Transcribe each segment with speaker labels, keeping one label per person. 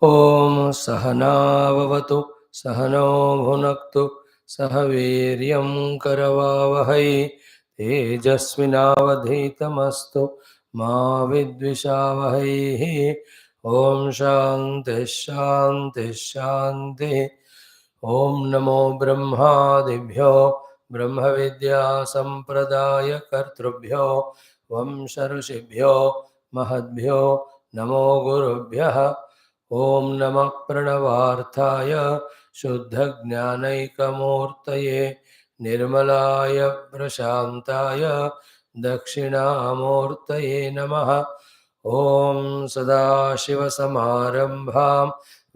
Speaker 1: ओम सहनाववतु सहनो भुनक्तु सह वीर्यं करवावहै तेजस्विनावधीतमस्तु मा विद्विषावहै। ओम शांति शांति शांति। ओम नमो ब्रह्मादिभ्यो ब्रह्म विद्या संप्रदाय कर्तृभ्यो वंश ऋषिभ्यो महद्भ्यो नमो गुरुभ्यः। ओम नमः प्रणवार्थाय शुद्धज्ञानैकमूर्तये निर्मलाय प्रशान्ताय दक्षिणामूर्तये नमः। ओम सदाशिवसमारम्भां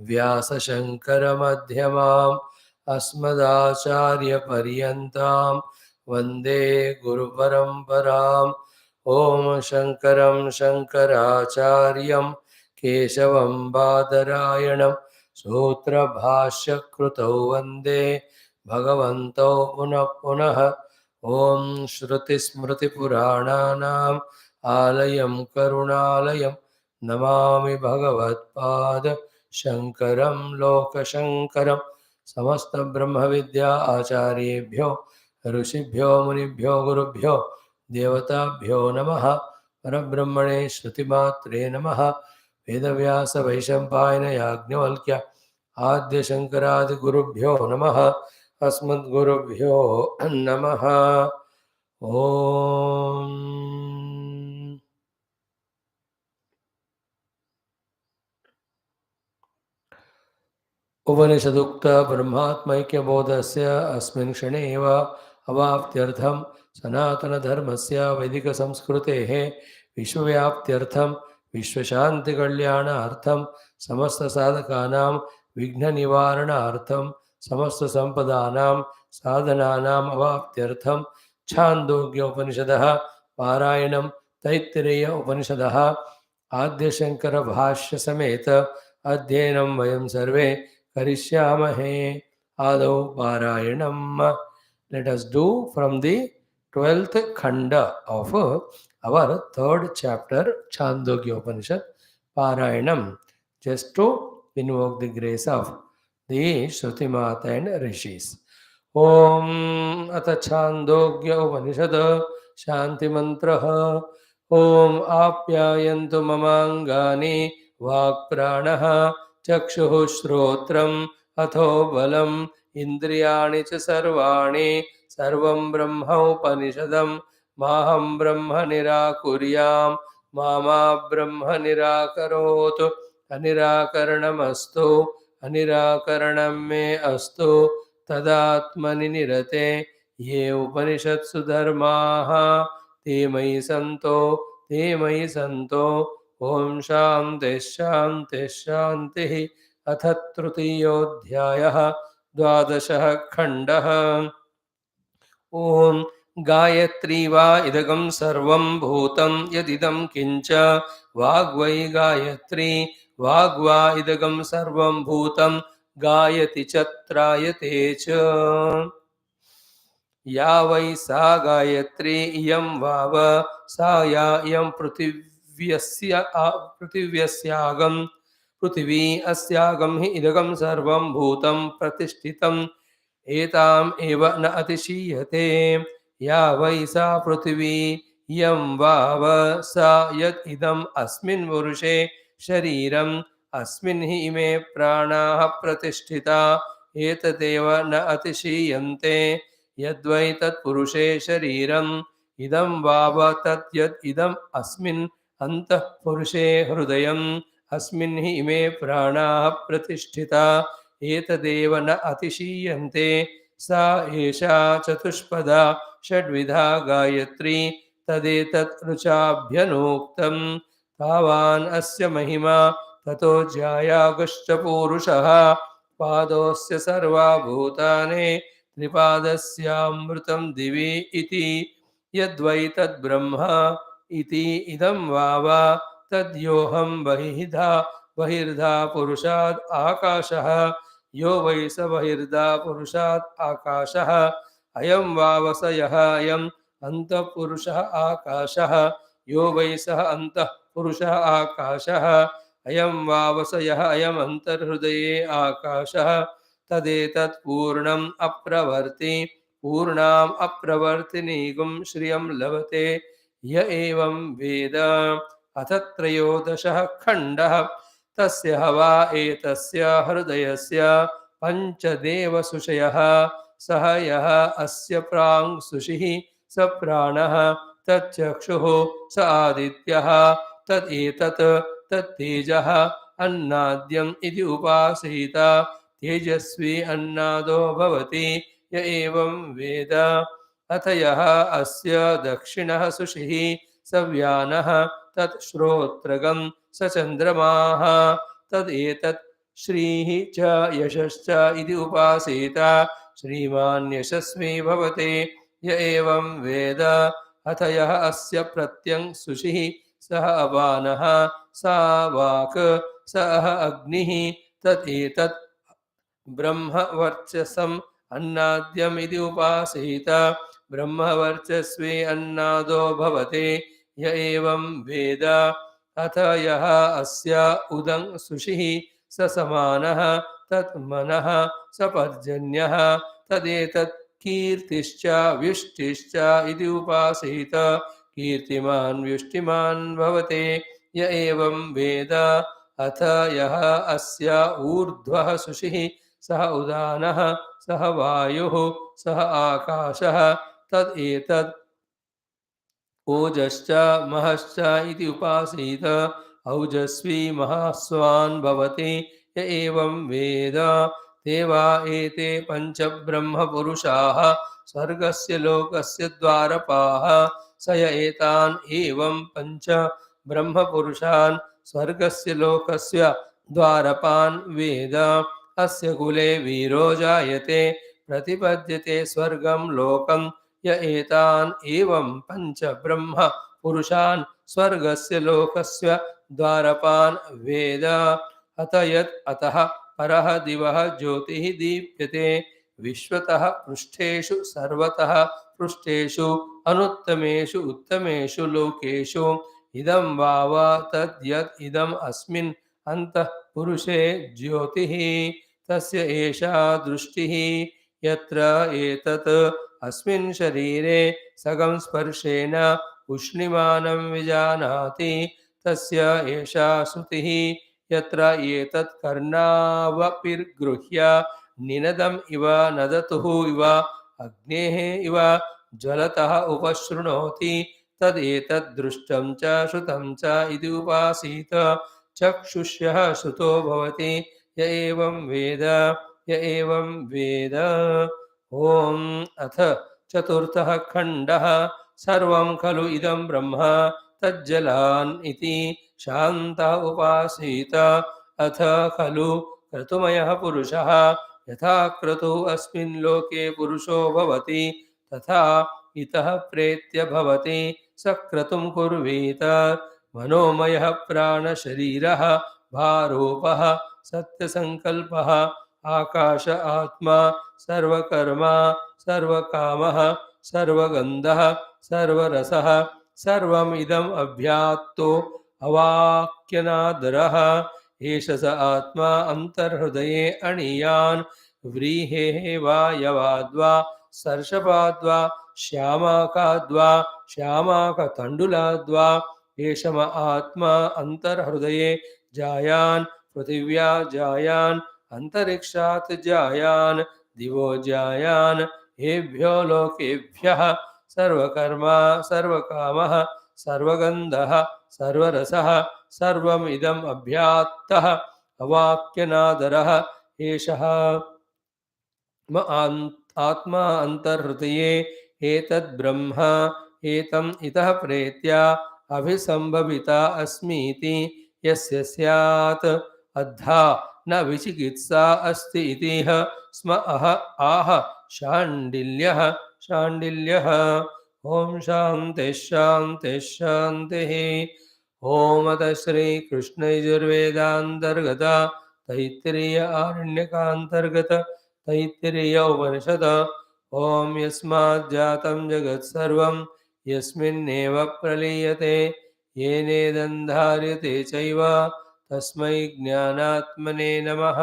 Speaker 1: व्यासशङ्करमध्यमाम् अस्मदाचार्यपर्यन्तां वन्दे गुरुपरम्पराम्। ओम शङ्करं शङ्कराचार्यं केशवं बादरायणं सूत्रभाष्यकृतौ वन्दे भगवन्तौ पुनः पुनः। ॐ श्रुतिस्मृतिपुराणानाम् आलयं करुणालयं नमामि भगवत्पाद शङ्करं लोकशङ्करं। समस्त ब्रह्मविद्या आचार्येभ्यो ऋषिभ्यो मुनिभ्यो गुरुभ्यो देवताभ्यो नमः। परब्रह्मणे श्रुतिमात्रे नमः। वेदव्यास वैशम्पायन याज्ञवल्क्य आद्य शंकरादिगुरुभ्यो नमः। अस्मद्गुरुभ्यो नमः। ओम उपनिषदुक्त ब्रह्मात्मैक्यबोधस्य अस्मिन् क्षणे एव अवाप्त्यर्थं सनातनधर्मस्य वैदिकसंस्कृतेः विश्वव्याप्त्यर्थं विश्वशान्तिकल्याणार्थं समस्तसाधकानां विघ्ननिवारणार्थं समस्तसम्पदानां साधनानाम् अवाप्त्यर्थं छान्दोग्य उपनिषदः पारायणं तैत्तिरीय उपनिषदः आद्यशङ्करभाष्य समेत अध्ययनं वयं सर्वे करिष्यामहे। आदौ पारायणम्। Let us do from the 12th khanda of our third chapter Chandogya Upanishad Parayanam, just to invoke the grace of the Shruti Mata and Rishis. Om Ata Chandogya Upanishad Shanti Mantraha. Om Apyayantu Mamangani Vak Pranaha चक्षुः श्रोत्रम् अथो बलम् इन्द्रियाणि च सर्वाणि सर्वं ब्रह्मोपनिषदं माहं ब्रह्म निराकुर्याम् मा ब्रह्म निराकरोतु। अनिराकरणमस्तु अनिराकरणं मे अस्तु तदात्मनि निरते ये उपनिषत्सु धर्माः ते मयि सन्तो। ओम शांति शांति शांति। अथ तृतीयोऽध्यायः द्वादशः खण्डः। ओम गायत्री वा इदगं सर्वं भूतं यदिदं किंच वाग्वै गायत्री वाग्वा इदगं सर्वं भूतं गायति च त्रायते च। या वै सा गायत्री इयं वाव सा या इयं पृथिवी अस्यागं हि इदगं सर्वं भूतं प्रतिष्ठितम् एताम् एव न अतिशीयते। या वै सा पृथिवी इयं वाव सा यत् इदम् अस्मिन् पुरुषे शरीरम् अस्मिन् हि इमे प्राणाः प्रतिष्ठिता एतदेव न अतिशीयन्ते। यद्वै तत्पुरुषे शरीरम् इदं वाव तत् यत् इदम् अस्मिन् अन्तः पुरुषे हृदयम् अस्मिन् हि इमे प्राणाः प्रतिष्ठिता एतदेव न अतिशीयन्ते। सा एषा चतुष्पदा षड्विधा गायत्री तदेतत् ऋचाभ्यनोक्तम्। तावान् अस्य महिमा ततो ज्यायागश्च पूरुषः पादोऽस्य सर्वा भूतानि त्रिपादस्यामृतं दिवि इति। यद्वै तद्ब्रह्म इति इदं वाव तद्योऽहं बहिर्धा पुरुषात् आकाशः। यो वै स बहिर्धा पुरुषात् आकाशः अयं वाव स यः अयम् अन्तः पुरुषः आकाशः। यो वै सः अन्तः पुरुषः आकाशः अयं वावसयः अयमन्तर्हृदये आकाशः तदेतत् पूर्णम् अप्रवर्ति पूर्णाम् अप्रवर्तिनीगुं श्रियं लभते य एवं वेद। अथ त्रयोदशः खण्डः तस्य हवा एतस्य हृदयस्य पञ्चदेवसुषयः सह यः अस्य प्रांसुषिः स प्राणः तच्चक्षुः स आदित्यः तदेतत् तत्तेजः अन्नाद्यम् इति उपासीत तेजस्वी अन्नादो भवति य एवं वेद। अथ यः अस्य दक्षिणः सुषिः स व्यानः तत् श्रोत्रगं स चन्द्रमाः तदेतत् श्रीः च यशश्च इति उपासीत श्रीमान् यशस्वी भवति य एवं वेद। अथ यः अस्य प्रत्यङ् सुषिः सः अपानः सा वाक् सः अग्निः तदेतत् ब्रह्मवर्चसम् अन्नाद्यमिति उपासीत ब्रह्मवर्चस्वी अन्नादो भवति य एवं वेद। अथ यः अस्य उदं सुषिः स समानः तत् मनः स पर्जन्यः तदेतत् कीर्तिश्च व्युष्टिश्च इति उपासीत कीर्तिमान् व्युष्टिमान् भवति य एवं वेद। अथ यः अस्य ऊर्ध्वः सुषिः सः उदानः सः वायुः सः आकाशः तदेतत् ओजश्च महश्च इति उपासीत औजस्वी महास्वान् भवति य एवं वेद। देवा एते पञ्च ब्रह्मपुरुषाः स्वर्गस्य लोकस्य द्वारपाः स य एतान् एवं पञ्च ब्रह्मपुरुषान् स्वर्गस्य लोकस्य द्वारपान् वेद। अस्य कुले वीरो जायते प्रतिपद्यते स्वर्गं लोकं य एतान् एवं पञ्च ब्रह्म पुरुषान् स्वर्गस्य लोकस्य द्वारपान् वेद। अत यत् अतः परः दिवः ज्योतिः दीप्यते विश्वतः पृष्ठेषु सर्वतः पृष्ठेषु अनुत्तमेषु उत्तमेषु लोकेषु इदं वाव तद्यत् इदम् अस्मिन् अन्तः पुरुषे ज्योतिः तस्य एषा दृष्टिः यत्र एतत् अस्मिन् शरीरे सगं स्पर्शेन उष्णिमानं विजानाति तस्य एषा श्रुतिः यत्र एतत् कर्णावपिर्गृह्य निनदम् इव नदतुः इव अग्नेः इव ज्वलतः उपशृणोति तदेतद् दृष्टं च श्रुतं च इति उपासीत चक्षुष्यः श्रुतो भवति य एवं वेद य एवं वेद। ॐ अथ चतुर्थः खण्डः सर्वं खलु इदं ब्रह्म तज्जलान् इति शान्तः उपासीत अथ खलु क्रतुमयः पुरुषः यथा क्रतुः अस्मिन् लोके पुरुषो भवति तथा इतः प्रेत्य भवति स क्रतुं कुर्वीत मनोमयः प्राणशरीरः भारूपः सत्यसङ्कल्पः आकाश आत्मा सर्वकर्म सर्वकामः सर्वगन्धः सर्वरसः सर्वमिदम् अभ्यात्तो अवाक्यनादरः एष स आत्मा अन्तर्हृदये अणीयान् व्रीहेः वा यवाद्वा सर्षपाद्वा श्यामाकाद्वा श्यामाकतण्डुलाद्वा एषम आत्मा अन्तर्हृदये जायान् पृथिव्या जायान् अन्तरिक्षात् जायान् दिवो जायान् एभ्यो लोकेभ्यः सर्वकर्मा सर्वकामः सर्वगन्धः सर्वरसः सर्वमिदम् अभ्यात्तः अवाक्यनादरः एषः आत्मा अन्तर्हृदये एतद् ब्रह्म एतम् इतः प्रेत्य अभिसम्भविता अस्मीति यस्य स्यात् अद्धा न विचिकित्सा अस्ति इतिह स्म आह शाण्डिल्यः शाण्डिल्यः। ॐ शान्तिः शान्तिः शान्तिः। ॐ अथ श्रीकृष्णयजुर्वेदान्तर्गत तैत्तिरीय आरण्यकान्तर्गत तैत्तिरीय उपनिषद ॐ यस्माज्जातं जगत्सर्वं यस्मिन्नेव प्रलीयते येनेदं धार्यते चैव तस्मै ज्ञानात्मने नमः।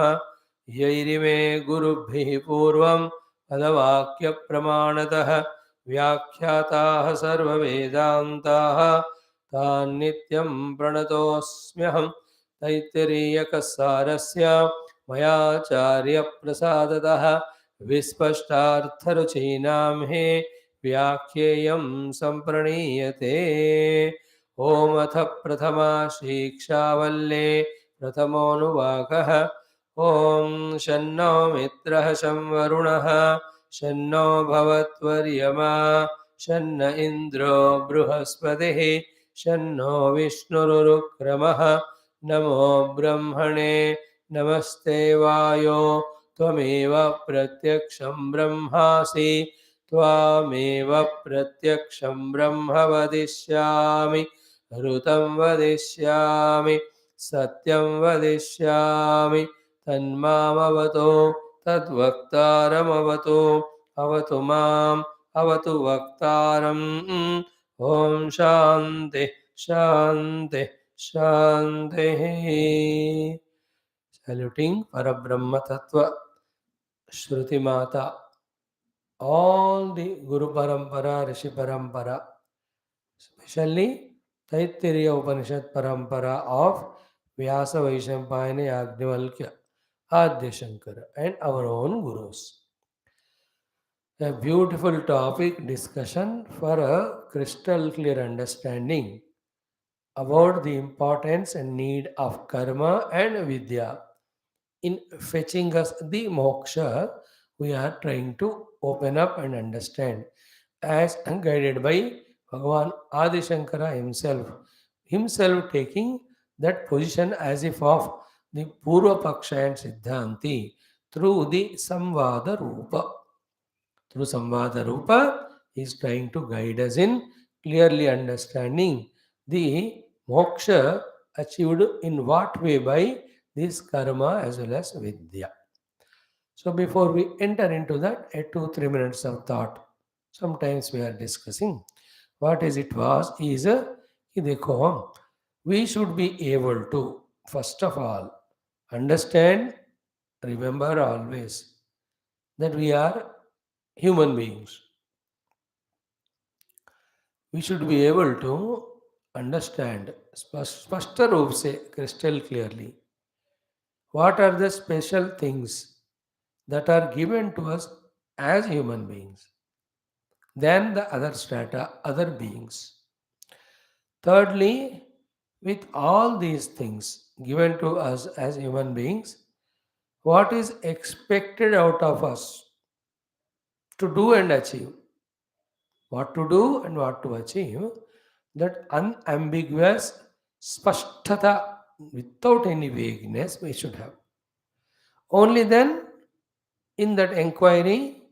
Speaker 1: यैरिमे गुरुभिः पूर्वं पदवाक्यप्रमाणतः व्याख्याताः सर्ववेदान्ताः तान् नित्यं प्रणतोऽस्म्यहम्। तैत्तिरीयकसारस्य मयाचार्यप्रसादतः विस्पष्टार्थरुचीनां हे व्याख्येयं सम्प्रणीयते। ॐ अथ प्रथमा शिक्षावल्ले प्रथमोऽनुवाकः। ॐ शन्नो मित्रः शं वरुणः शन्नो भवत्वर्यमा शन्न इन्द्रो बृहस्पतिः शन्नो विष्णुरुक्रमः। नमो ब्रह्मणे नमस्ते वायो त्वमेव प्रत्यक्षं ब्रह्मासि त्वामेव प्रत्यक्षं ब्रह्म वदिष्यामि ऋतं वदिष्यामि सत्यं वदिष्यामि तन्मामवतो तद्वक्तारमवतो अवतु माम् अवतु वक्तारम्। ॐ शान्ति शान्ति शान्तिः। Saluting Parabrahma Tattva Shruti Mata, all the Guru Parampara, Rishi Parampara, especially Taittiriya Upanishad Parampara of Vyasa Vaishampayana Yagnivalkya, Adya Shankara, and our own Gurus. A beautiful topic discussion for a crystal clear understanding about the importance and need of karma and vidya in fetching us the moksha we are trying to open up and understand as guided by Bhagawan Adi Shankara himself taking that position as if of the Purva Paksha and Siddhanti through the Samvada Rupa. Through Samvada Rupa, he is trying to guide us in clearly understanding the moksha achieved in what way by this karma as well as vidya. So before we enter into that, a 2-3 minutes of thought. Sometimes we are discussing what is it was is कि देखो we should be able to first of all understand, remember always that we are human beings. We should be able to understand स्पष्ट रूप से crystal clearly what are the special things that are given to us as human beings than the other strata, other beings. Thirdly, with all these things given to us as human beings, what is expected out of us to do and achieve? What to do and what to achieve? That unambiguous spashtata without any vagueness we should have. Only then, in that inquiry,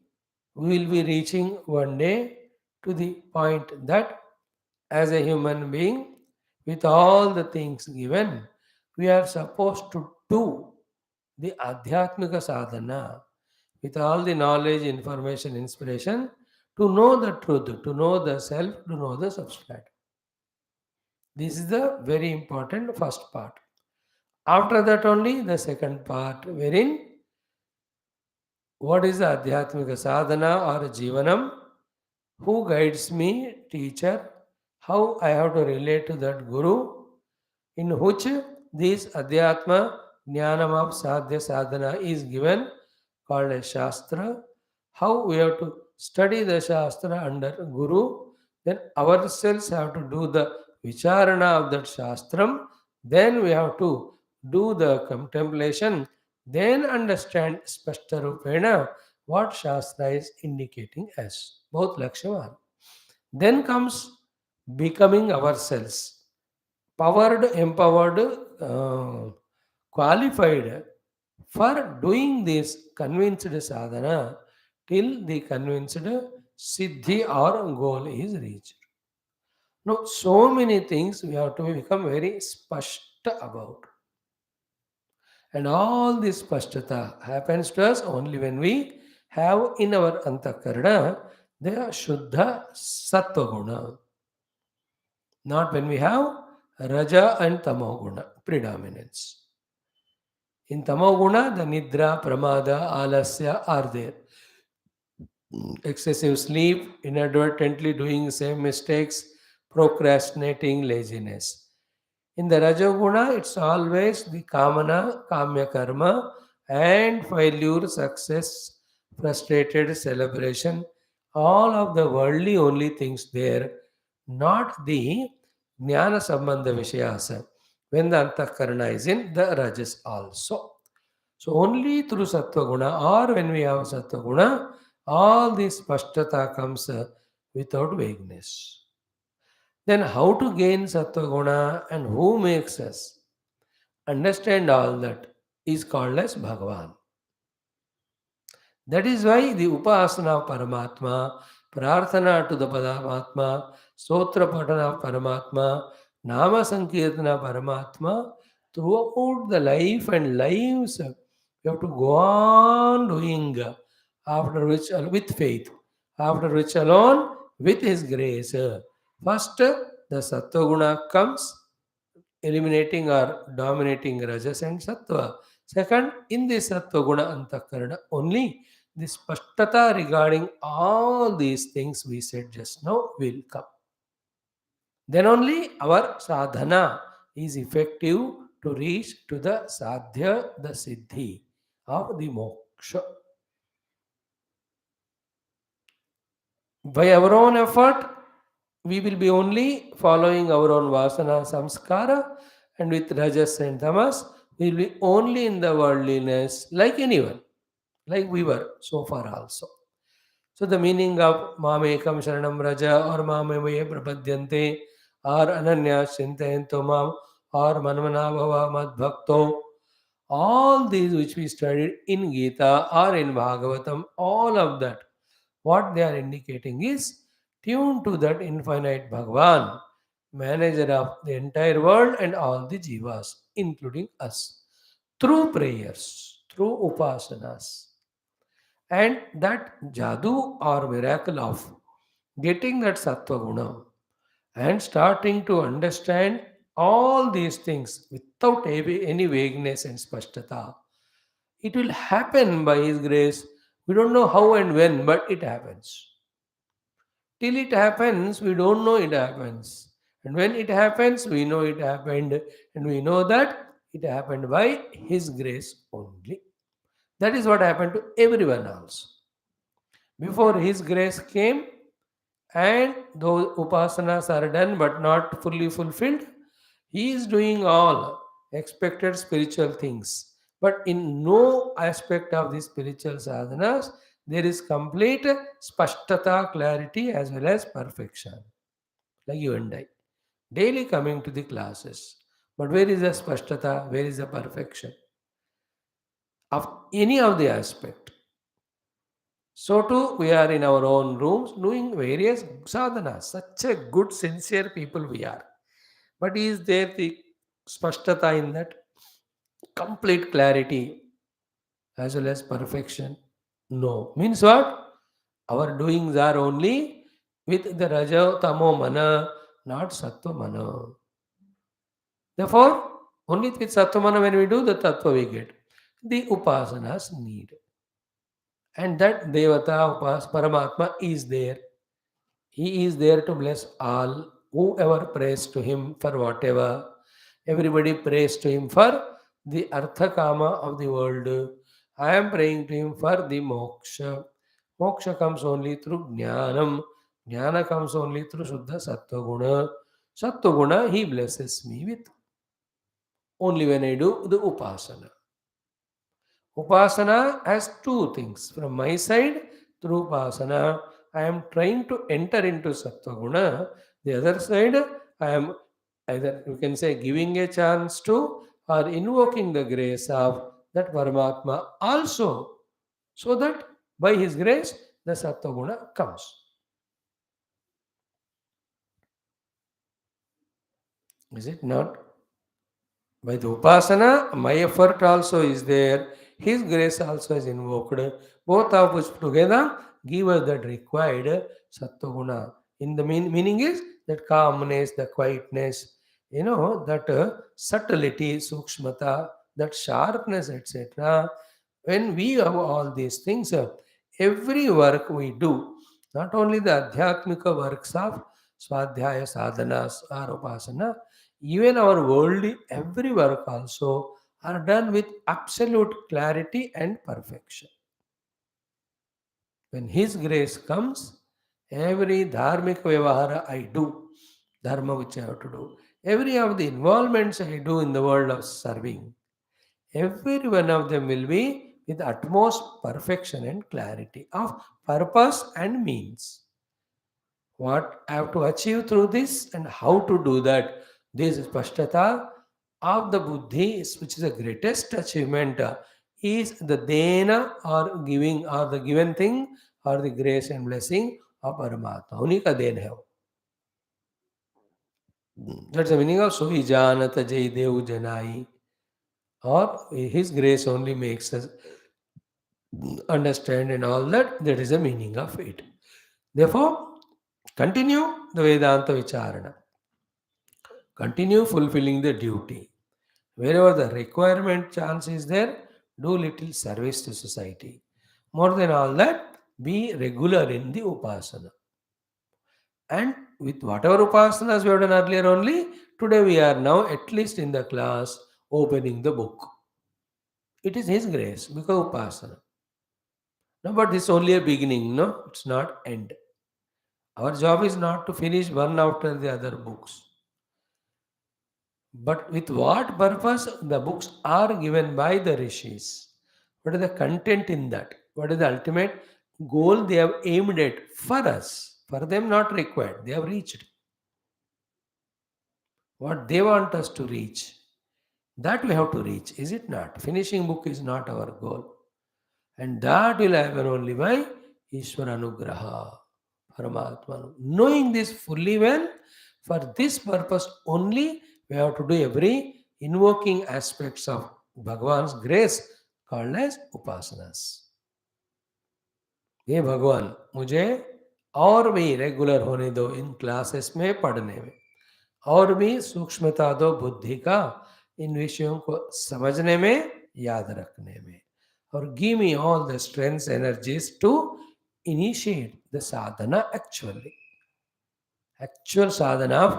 Speaker 1: we will be reaching one day to the point that as a human being, with all the things given, we are supposed to do the Adhyatmika sadhana with all the knowledge, information, inspiration to know the truth, to know the self, to know the substrate. This is the very important first part. After that, only the second part, wherein what is the Adhyatmika sadhana or Jivanam? Who guides me, teacher? How I have to relate to that Guru? In which this Adhyatma Jnanam of Sadhya Sadhana is given, called a Shastra. How we have to study the Shastra under Guru, then ourselves have to do the Vicharana of that Shastram, then we have to do the contemplation, then understand Spashtarupena what Shastra is indicating as. Both Lakshaman. Then comes becoming ourselves, powered, empowered, qualified for doing this convinced sadhana till the convinced siddhi or goal is reached. Now, so many things we have to become very spashta about. And all this spashtata happens to us only when we have in our antakarana the shuddha sattva guna. Not when we have Raja and Tamoguna predominance. In Tamoguna, the Nidra, Pramada, Alasya are there. Excessive sleep, inadvertently doing same mistakes, procrastinating, laziness. In the Rajoguna, it's always the Kamana, Kamya Karma, and failure, success, frustrated celebration, all of the worldly only things there, not the Jnana Sambandha Vishayasa. When the Antakarana is in the Rajas also. So only through Sattva Guna or when we have Sattva Guna, all this Spashtata comes without vagueness. Then how to gain Sattva Guna and who makes us understand all that is called as Bhagavan. That is why the Upasana of Paramatma, Prarthana to the Paramatma, Stotra Patana of Paramatma, Nama Sankirtana of Paramatma, throughout the life and lives, you have to go on doing, after which, with faith, after which alone, with His grace. First, the Sattva comes, eliminating or dominating Rajas and Sattva. Second, in the Sattva Guna Antakarana only, this Spashtata regarding all these things we said just now will come. Then only our sadhana is effective to reach to the sadhya, the siddhi of the moksha. By our own effort, we will be only following our own vasana samskara, and with rajas and tamas, we will be only in the worldliness like anyone, like we were so far also. So the meaning of mamekam sharanam raja or mamemaye prapadyante or ananya chintayanto mam or manmana bhava madbhakto, all these which we studied in Gita or in Bhagavatam, all of that, what they are indicating is tuned to that infinite Bhagavan, manager of the entire world and all the jivas, including us, through prayers, through upasanas. And that jadoo or miracle of getting that sattva guna and starting to understand all these things without any vagueness and spashtata, it will happen by His grace. We don't know how and when, but it happens. Till it happens, we don't know it happens. And when it happens, we know it happened. And we know that it happened by His grace only. That is what happened to everyone else. Before His grace came, and those upasanas are done but not fully fulfilled, He is doing all expected spiritual things. But in no aspect of the spiritual sadhanas, there is complete spashtata, clarity, as well as perfection. Like you and I, daily coming to the classes. But where is the spashtata? Where is the perfection? Of any of the aspect. So too, we are in our own rooms doing various sadhanas. Such a good, sincere people we are. But is there the spashtata in that? Complete clarity as well as perfection? No. Means what? Our doings are only with the Raja Tamo Mana, not Sattva Mana. Therefore, only with Sattva Mana when we do the Tattva we get. The Upasanas need. And that Devata, Paramatma is there. He is there to bless all. Whoever prays to Him for whatever. Everybody prays to Him for the Artha Kama of the world. I am praying to Him for the Moksha. Moksha comes only through Jnanam. Jnana comes only through Shuddha Sattva Guna. Sattva Guna He blesses me with. Only when I do the Upasana. Upasana has two things. From my side, through Upasana, I am trying to enter into Sattva Guna. The other side, I am either you can say giving a chance to or invoking the grace of that Paramatma also, so that by His grace the Sattva Guna comes. Is it not? By the Upasana, my effort also is there. His grace also is invoked. Both of which together give us that required Sattva Guna. In the meaning is that calmness, the quietness, That subtlety, sukshmata, that sharpness, etc. When we have all these things, every work we do, not only the adhyatmika works of swadhyaya sadhanas or upasana, even our worldly every work also are done with absolute clarity and perfection. When His grace comes, every dharmic vyavahara I do, dharma which I have to do, every of the involvements I do in the world of serving, every one of them will be with utmost perfection and clarity of purpose and means. What I have to achieve through this and how to do that. This Spashtata of the Buddhi, which is the greatest achievement, is the dena or giving or the given thing or the grace and blessing of Paramatma. उन्हीं का then है वो. That's the meaning of Sohi Janata Jai Dev Janai. Or His grace only makes us understand and all that. That is the meaning of it. Therefore, continue the Vedanta Vicharana. Continue fulfilling the duty. Wherever the requirement chance is there, do little service to society. More than all that, be regular in the upasana. And with whatever upasanas we have done earlier only, today we are now at least in the class opening the book. It is His grace because upasana. No, but this is only a beginning, no? It's not end. Our job is not to finish one after the other books. But with what purpose the books are given by the rishis? What is the content in that? What is the ultimate goal they have aimed at for us? For them, not required. They have reached what they want us to reach. That we have to reach, is it not? Finishing book is not our goal. And that will happen only by Ishwaranugraha, Paramatma. Knowing this fully well, for this purpose only, we have to do every invoking aspects of Bhagavan's grace called as upasanas. ये भगवान मुझे और भी regular होने दो इन classes में पढ़ने में और भी सूक्ष्मता दो बुद्धि का इन विषयों को समझने में याद रखने में और give me all the strengths energies to initiate the sadhana actual sadhana of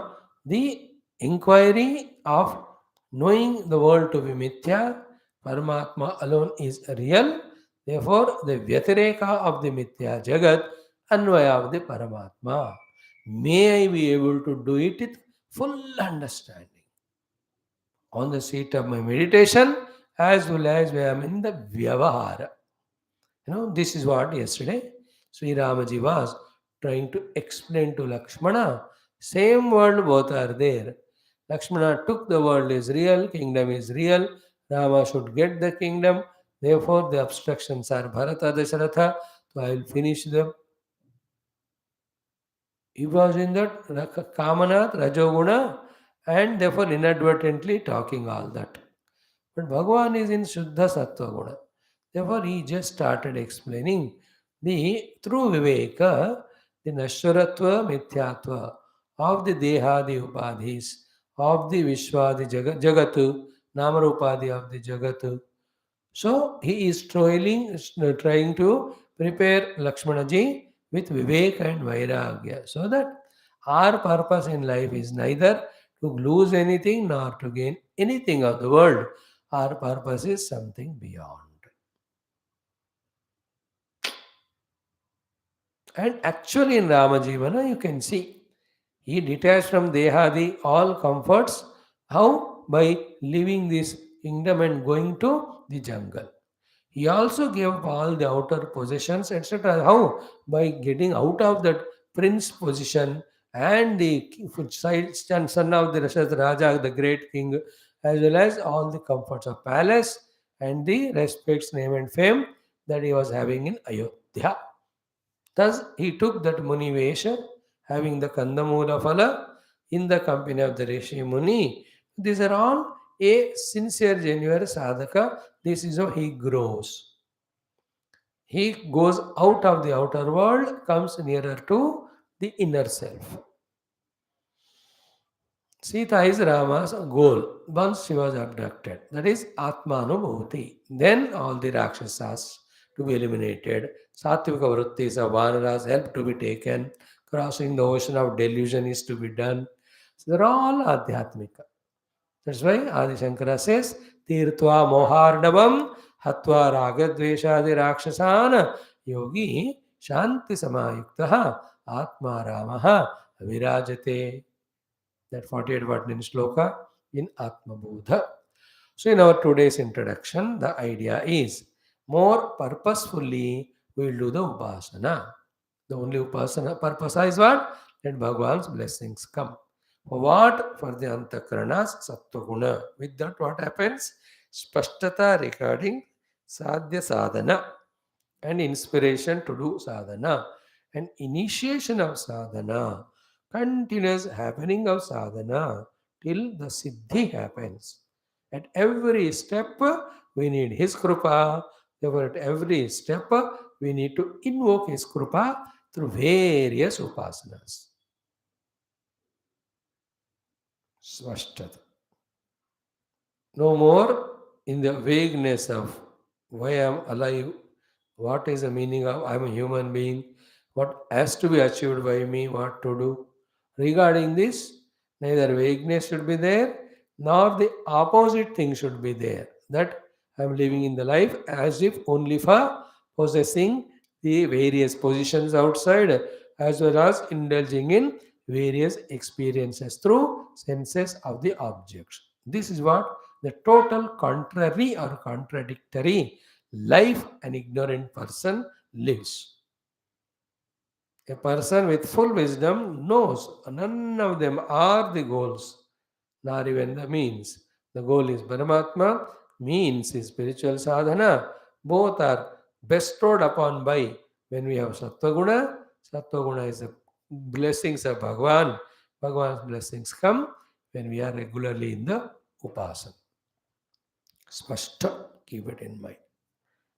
Speaker 1: the inquiry of knowing the world to be mithya. Paramatma alone is real. Therefore, the Vyatireka of the mithya jagat, Anvaya of the Paramatma. May I be able to do it with full understanding on the seat of my meditation as well as when I am in the Vyavahara. This is what yesterday Sri Ramaji was trying to explain to Lakshmana. Same world both are there. Lakshmana took the world is real, kingdom is real. Rama should get the kingdom. Therefore, the obstructions are Bharata Dasharatha. So I will finish them. He was in that Kamanat, Rajoguna, and therefore inadvertently talking all that. But Bhagavan is in Shuddha Sattva Guna. Therefore, he just started explaining the through Viveka, the Nashwaratva Mithyatva of the Dehadi Upadhis, of the Vishwadi Jagatu, Namarupadi of the Jagatu. So he is trying to prepare Lakshmanaji with Vivek and Vairagya so that our purpose in life is neither to lose anything nor to gain anything of the world. Our purpose is something beyond. And actually in Ramajivana you can see he detached from Dehadi all comforts. How? By leaving this kingdom and going to the jungle. He also gave up all the outer possessions, etc. How? By getting out of that prince position and the son of the Rashat Raja, the great king, as well as all the comforts of palace and the respects, name, and fame that he was having in Ayodhya. Thus, he took that Muni Vesha, having the Kandamula Phala in the company of the Rishi Muni. These are all a sincere, genuine sadhaka. This is how he grows. He goes out of the outer world, comes nearer to the inner self. Sita is Rama's goal once she was abducted. That is Atmanubhuti. Then all the Rakshasas to be eliminated. Sattvika vrittis of Vanaras help to be taken. Crossing the ocean of delusion is to be done. So they're all Adhyatmika. That's why Adi Shankara says, Tirtva moharnavam hatva ragadveshadi rakshasan yogi shanti samayuktaha atma ramaha virajate. That 48 Vatnin sloka in Atma Bodha. So, in our today's introduction, the idea is more purposefully we will do the Upasana. The only Upasana purpose is what? Let Bhagwan's blessings come. For what? For the Antakaranas Sattva Guna. With that, what happens? Spashtata regarding Sadhya Sadhana and inspiration to do sadhana and initiation of sadhana, continuous happening of sadhana till the siddhi happens. At every step, we need His krupa. Therefore, at every step, we need to invoke His krupa through various upasanas. Swashtata. No more in the vagueness of why I am alive, what is the meaning of I am a human being, what has to be achieved by me, what to do. Regarding this, neither vagueness should be there, nor the opposite thing should be there. That I am living in the life as if only for possessing the various positions outside, as well as indulging in various experiences through senses of the objects. This is what the total contrary or contradictory life an ignorant person lives. A person with full wisdom knows none of them are the goals, nor even the means. The goal is Paramatma, means is spiritual sadhana. Both are bestowed upon by when we have Sattva-guna. Sattva-guna is the blessings of Bhagavan. Bhagavan's blessings come when we are regularly in the upasana. Spashta, keep it in mind.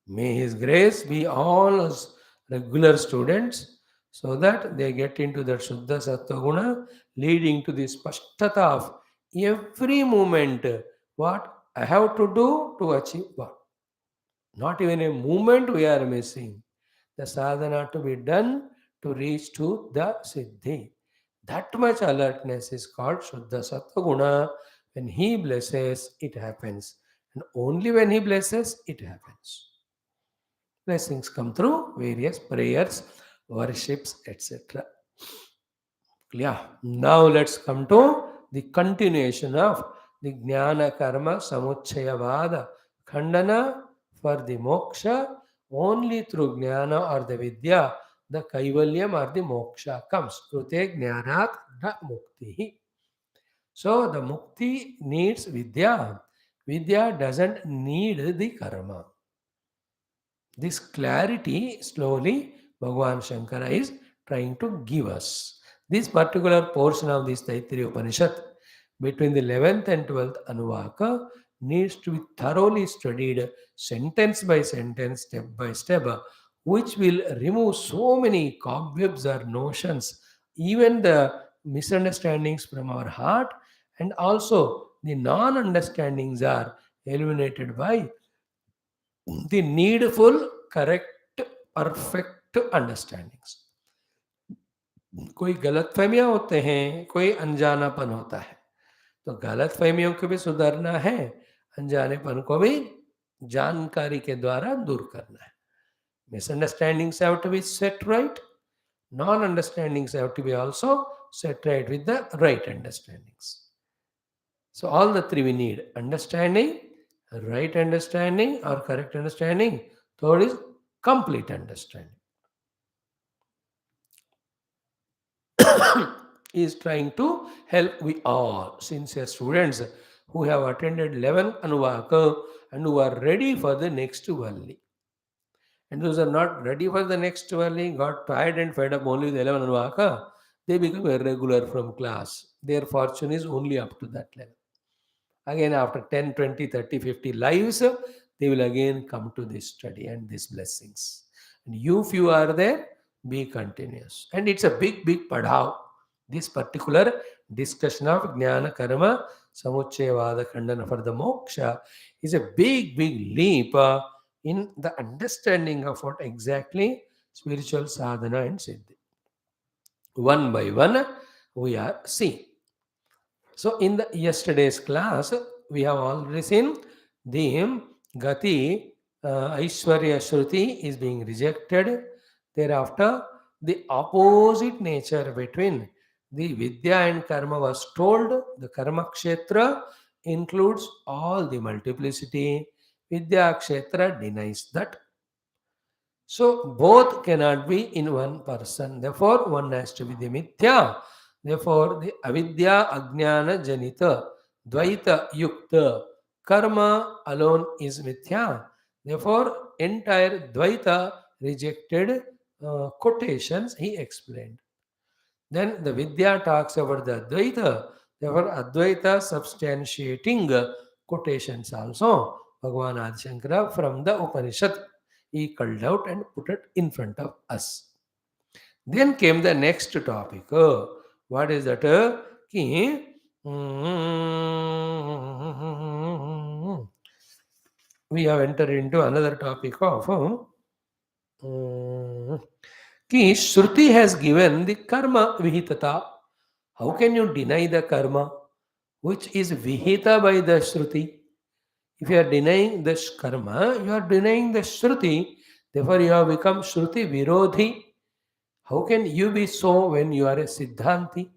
Speaker 1: May His grace be all as regular students so that they get into that Shuddha Sattva Guna, leading to this Spashtata of every moment what I have to do to achieve what. Not even a moment we are missing. The sadhana to be done to reach to the Siddhi. That much alertness is called Shuddha Sattva Guna. When He blesses, it happens. And only when He blesses, it happens. Blessings come through various prayers, worships, etc. Yeah. Now let's come to the continuation of the Jnana Karma Samuchayavada Khandana for the moksha. Only through Jnana or the Vidya, the Kaivalyam or the moksha comes. Krute Jnanat na Mukti. So the Mukti needs Vidya. Vidya doesn't need the karma. This clarity slowly Bhagavan Shankara is trying to give us. This particular portion of this Taittiriya Upanishad between the 11th and 12th Anuvaka needs to be thoroughly studied sentence by sentence, step by step, which will remove so many cobwebs or notions, even the misunderstandings from our heart, and also the non-understandings are eliminated by the needful, correct, perfect understandings. कोई गलत फहमियाँ होते हैं, कोई अनजानापन होता है, तो गलत फहमियों को भी सुधारना है, अनजानेपन को भी जानकारी के द्वारा दूर करना है. Misunderstandings have to be set right, non-understandings have to be also set right with the right understandings. So all the three we need: understanding, right understanding or correct understanding. Third is complete understanding. He is trying to help we all sincere students who have attended 11 Anuvaka and who are ready for the next Valli. And those are not ready for the next Valli, got tired and fed up only with 11 Anuvaka, they become irregular from class. Their fortune is only up to that level. Again, after 10, 20, 30, 50 lives, they will again come to this study and these blessings. And you, if you are there, be continuous. And it's a big, big padhav. This particular discussion of Jnana Karma Samuchayavada Khandana for the moksha is a big leap in the understanding of what exactly spiritual sadhana and siddhi. One by one, we are seeing. So, in the yesterday's class, we have already seen the Gati, Aishwarya Shruti is being rejected. Thereafter, the opposite nature between the Vidya and Karma was told. The Karma Kshetra includes all the multiplicity. Vidya Kshetra denies that. So both cannot be in one person. Therefore, one has to be the mithya. Therefore, the avidya, ajnana, janita, dvaita, yukta, karma alone is mithya. Therefore, entire dvaita rejected quotations he explained. Then the Vidya talks about the Advaita. Therefore, Advaita substantiating quotations also. Bhagavan Adi Shankara from the Upanishad. He culled out and put it in front of us. Then came the next topic. What is that? Ki, we have entered into another topic of Ki Shruti has given the karma vihitata. How can you deny the karma which is vihita by the Shruti? If you are denying the karma, you are denying the Shruti. Therefore, you have become Shruti Virodhi. How can you be so when you are a Siddhanti?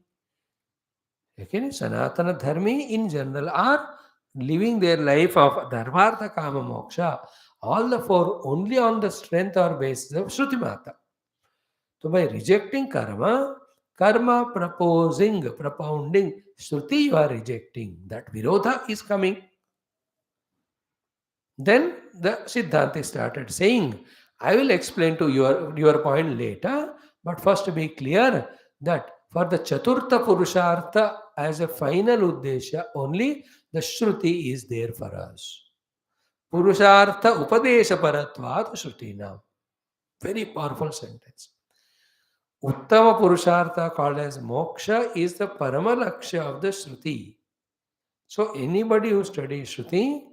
Speaker 1: Okay, Sanatana Dharmi in general are living their life of Dharmartha Kama Moksha, all the four only on the strength or basis of Shruti Mata. So by rejecting karma, karma propounding Shruti you are rejecting. That Virodha is coming. Then the Siddhanti started saying, I will explain to your point later, but first be clear that for the Chaturtha Purushartha as a final Uddesha, only the Shruti is there for us. Purushartha Upadesha Paratvat Shrutina. Very powerful sentence. Uttama Purushartha called as Moksha is the Paramalaksha of the Shruti. So anybody who studies Shruti,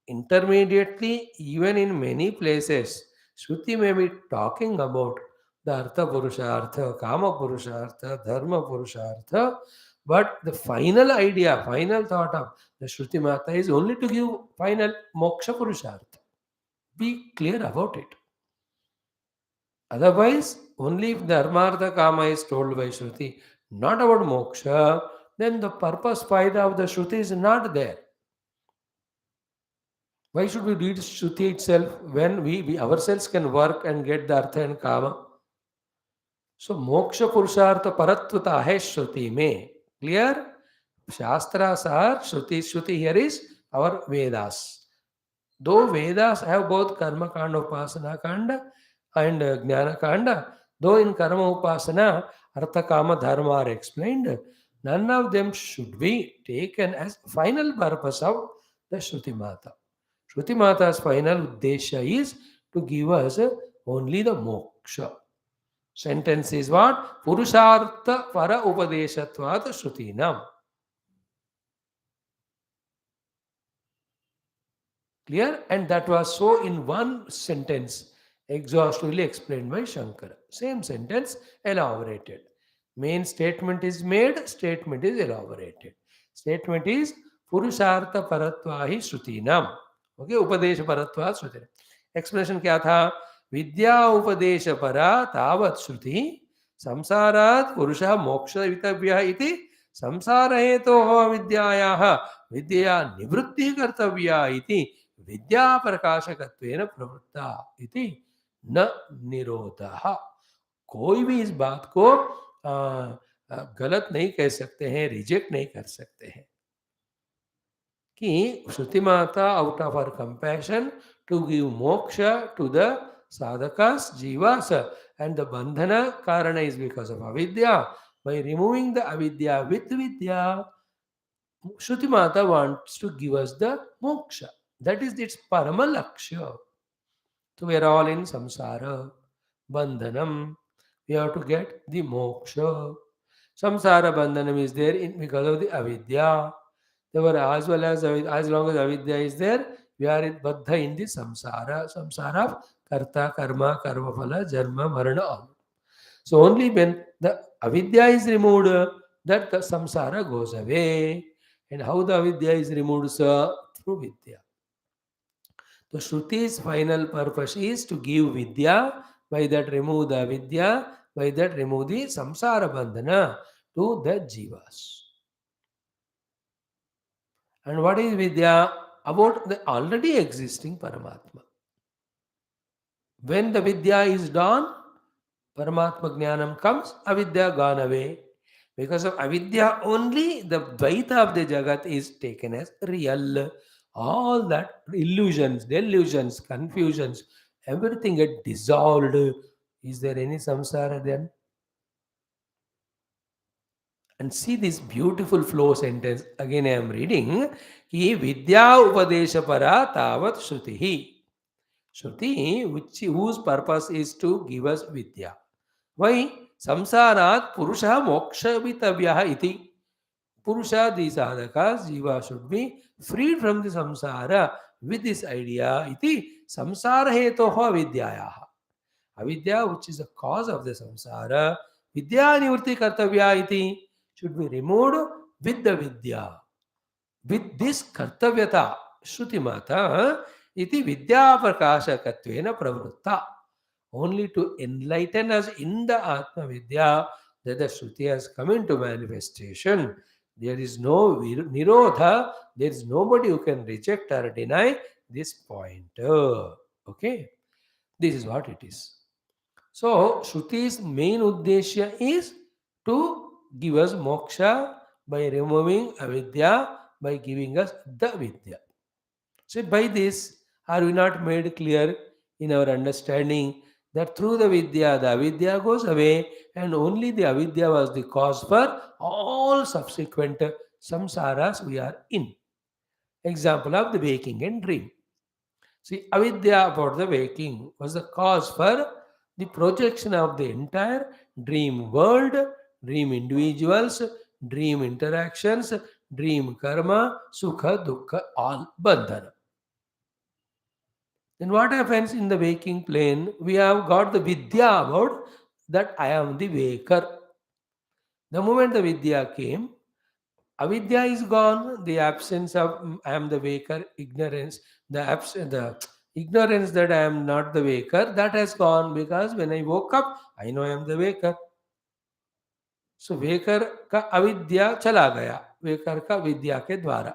Speaker 1: intermediately, even in many places, Shruti may be talking about the Artha Purushartha, Kama Purushartha, Dharma Purushartha, but the final idea, final thought of the Shruti Mata is only to give final Moksha Purushartha. Be clear about it. Otherwise, only if Dharmartha Kama is told by Shruti, not about Moksha, then the purpose, Faida of the Shruti is not there. Why should we read Shruti itself when we ourselves can work and get the Artha and Kama? So, Moksha Purushartha Paratvata hai Shruti mein. Clear? Shastras are Shruti. Shruti here is our Vedas. Though Vedas have both Karma Kanda, Upasana Kanda and Jnana Kanda, though in Karma Upasana, Artha Kama Dharma are explained, none of them should be taken as final purpose of the Shruti Mata. Shruti Mata's final Uddesha is to give us only the moksha. Sentence is what? Purushartha para upadeshatvat Shrutinam. Clear? And that was so in one sentence, exhaustively explained by Shankara. Same sentence, elaborated. Main statement is made, statement is elaborated. Statement is Purushartha paratvahi Shrutinam. Okay उपदेश परत्वा श्रुति explanation क्या था विद्या उपदेश परा तावत् श्रुति संसारात् पुरुषः मोक्षवितव्यः इति संसार हेतोः विद्यायाः विद्या निवृत्तिः कर्तव्या इति विद्या प्रकाशकत्वेन प्रवृत्ता इति न निरोधः कोई भी इस बात को गलत नहीं कह सकते हैं रिजेक्ट नहीं कर सकते हैं कि Shruti Mata, out of her compassion, to give moksha to the sadhakas, jivas, and the bandhana karana is because of avidya. By removing the avidya with vidya, Shruti Mata wants to give us the moksha. That is its paramalaksha. So we are all in samsara, bandhanam. We have to get the moksha. Samsara bandhanam is there because of the avidya. Therefore, as well as long as avidya is there, we are baddha in the samsara of karta, karma, karma phala, janma, marana, all. So only when the avidya is removed, that the samsara goes away. And how the avidya is removed, sir? Through vidya. The Shruti's final purpose is to give Vidya, by that remove the Vidya, by that remove the Samsara Bandhana to the Jivas. And what is Vidya? About the already existing Paramatma. When the Vidya is done, Paramatma Jnanam comes, Avidya gone away. Because of Avidya only, the Dvaita of the Jagat is taken as real. All that illusions, delusions, confusions, everything get dissolved. Is there any samsara then? And see this beautiful flow sentence. Again, I am reading. Ki vidya upadesha para tavat shruti. Shruti, whose purpose is to give us vidya. Why? Samsarat purusha moksha vitavya iti. Purusha, the sadhakas, jiva should be freed from the samsara with this idea. Iti samsara hetoha vidyayaha. Avidya, which is the cause of the samsara, vidya nivritti kartavya iti, should be removed with the vidya. With this kartavyata, Shruti Mata, iti vidya prakashakatvena pravritta. Only to enlighten us in the Atma Vidya that the Shruti has come into manifestation. There is no nirodha, there is nobody who can reject or deny this point. Okay, this is what it is. So, Shruti's main uddeshya is to give us moksha by removing avidya, by giving us the vidya. So, by this, are we not made clear in our understanding that through the vidya, the avidya goes away, and only the avidya was the cause for all subsequent samsaras we are in. Example of the waking and dream. See, avidya about the waking was the cause for the projection of the entire dream world, dream individuals, dream interactions, dream karma, sukha, dukkha, all bandhana. Then what happens in the waking plane? We have got the vidya about that I am the waker. The moment the vidya came, avidya is gone. The absence of I am the waker, ignorance, the ignorance that I am not the waker, that has gone because when I woke up, I know I am the waker. So waker का अविद्या चला गया waker का विद्या के द्वारा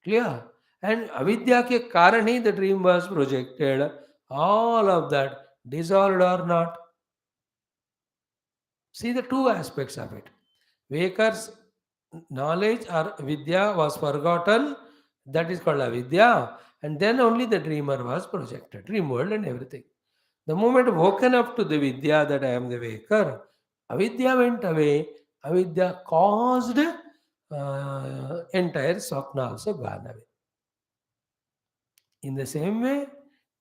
Speaker 1: clear and अविद्या के कारण ही the dream was projected all of that dissolved or not. See the two aspects of it. Waker's knowledge or vidya was forgotten, that is called avidya, and then only the dreamer was projected, dream world and everything. The moment woken up to the vidya that I am the waker, avidya went away, avidya caused entire swapna also gone away. In the same way,